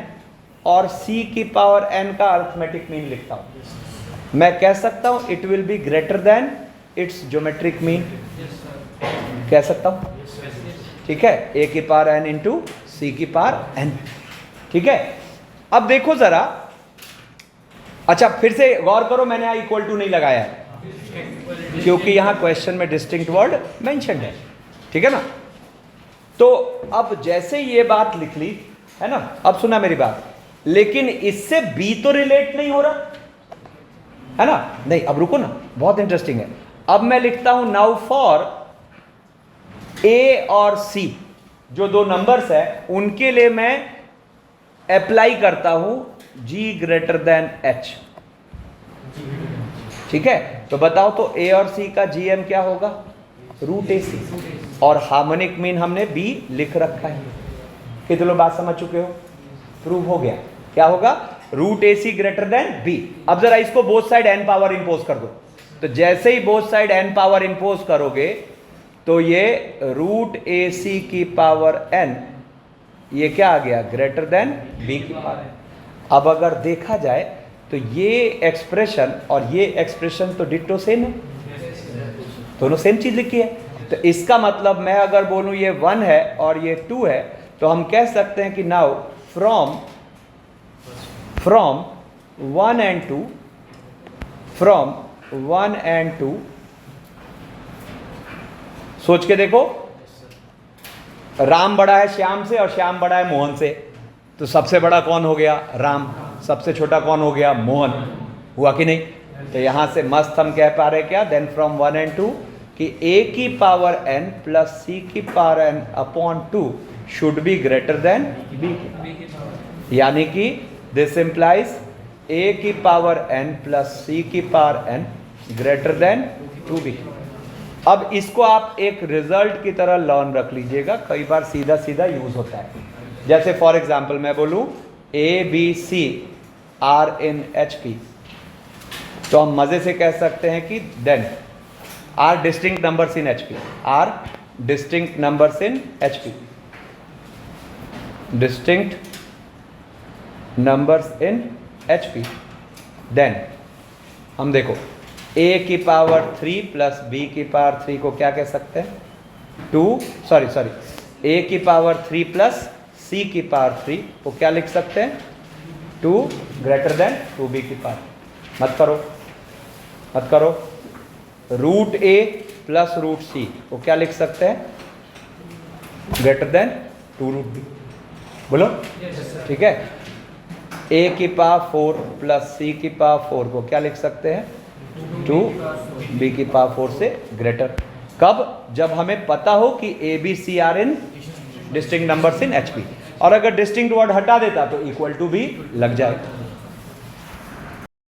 और C की पावर n का अरिथमेटिक मीन लिखता हूं। मैं कह सकता हूं it will be greater then it's geometric mean, कह सकता हूं, ठीक है। A की पावर n इंटू C की पावर n, ठीक है। अब देखो जरा, अच्छा फिर से गौर करो, मैंने यहां इक्वल टू नहीं लगाया है क्योंकि यहां क्वेश्चन में डिस्टिंक्ट वर्ड मेंशन है, ठीक है ना। तो अब जैसे ये बात लिख ली है ना, अब सुना मेरी बात, लेकिन इससे B तो रिलेट नहीं हो रहा है ना। नहीं, अब रुको ना, बहुत इंटरेस्टिंग है। अब मैं लिखता हूं नाउ फॉर A और C, जो दो नंबर्स है उनके लिए मैं अप्लाई करता हूं G ग्रेटर देन H, ठीक है। तो बताओ तो A और C का GM क्या होगा? Root AC। और हार्मोनिक मीन हमने B लिख रखा है। कितने लोग बात समझ चुके हो? प्रूव हो गया। क्या होगा? Root AC greater than B। अब जरा इसको both side n power impose कर दो। तो जैसे ही both side n power impose करोगे तो ये रूट AC की पावर n, ये क्या आ गया? ग्रेटर देन B की पावर n। अब अगर देखा जाए तो ये एक्सप्रेशन और ये एक्सप्रेशन तो डिट्टो सेम है, दोनों सेम चीज लिखी है। तो इसका मतलब मैं अगर बोलूं ये 1 है और ये 2 है, तो हम कह सकते हैं कि now from 1 and 2, from 1 and 2, सोच के देखो, राम बड़ा है श्याम से और श्याम बड़ा है मोहन से, तो सबसे बड़ा कौन हो गया? राम। सबसे छोटा कौन हो गया? मोहन। हुआ कि नहीं? तो यहां से मस्त हम कह पा रहे क्या? देन फ्रॉम 1 and 2 कि A की पावर n प्लस C की power n upon 2 should be greater than B की। यानी कि दिस इंप्लाइज ए की पावर n प्लस सी की power n greater than 2b। अब इसको आप एक रिजल्ट की तरह लर्न रख लीजिएगा, कई बार सीधा सीधा यूज होता है। जैसे फॉर एग्जाम्पल मैं बोलूं A B C are in H P, तो हम मजे से कह सकते हैं कि then are distinct numbers in H P, are distinct numbers in H P, distinct numbers in H P. Then हम देखो a की पावर 3 प्लस b की पावर 3 को क्या कह सकते हैं, a की पावर 3 प्लस c की पावर 3 को क्या लिख सकते हैं, 2 ग्रेटर देन 2b की पावर। मत करो। Root a plus root c को क्या लिख सकते हैं, ग्रेटर देन 2 रूट b। बोलो ठीक है। a की पावर 4 प्लस c की पावर 4 को क्या लिख सकते हैं, 2 b की पावर 4 से ग्रेटर। कब, जब हमें पता हो कि a b c are in distinct numbers in H P, और अगर डिस्टिंक्ट वर्ड हटा देता तो इक्वल टू भी लग जाए।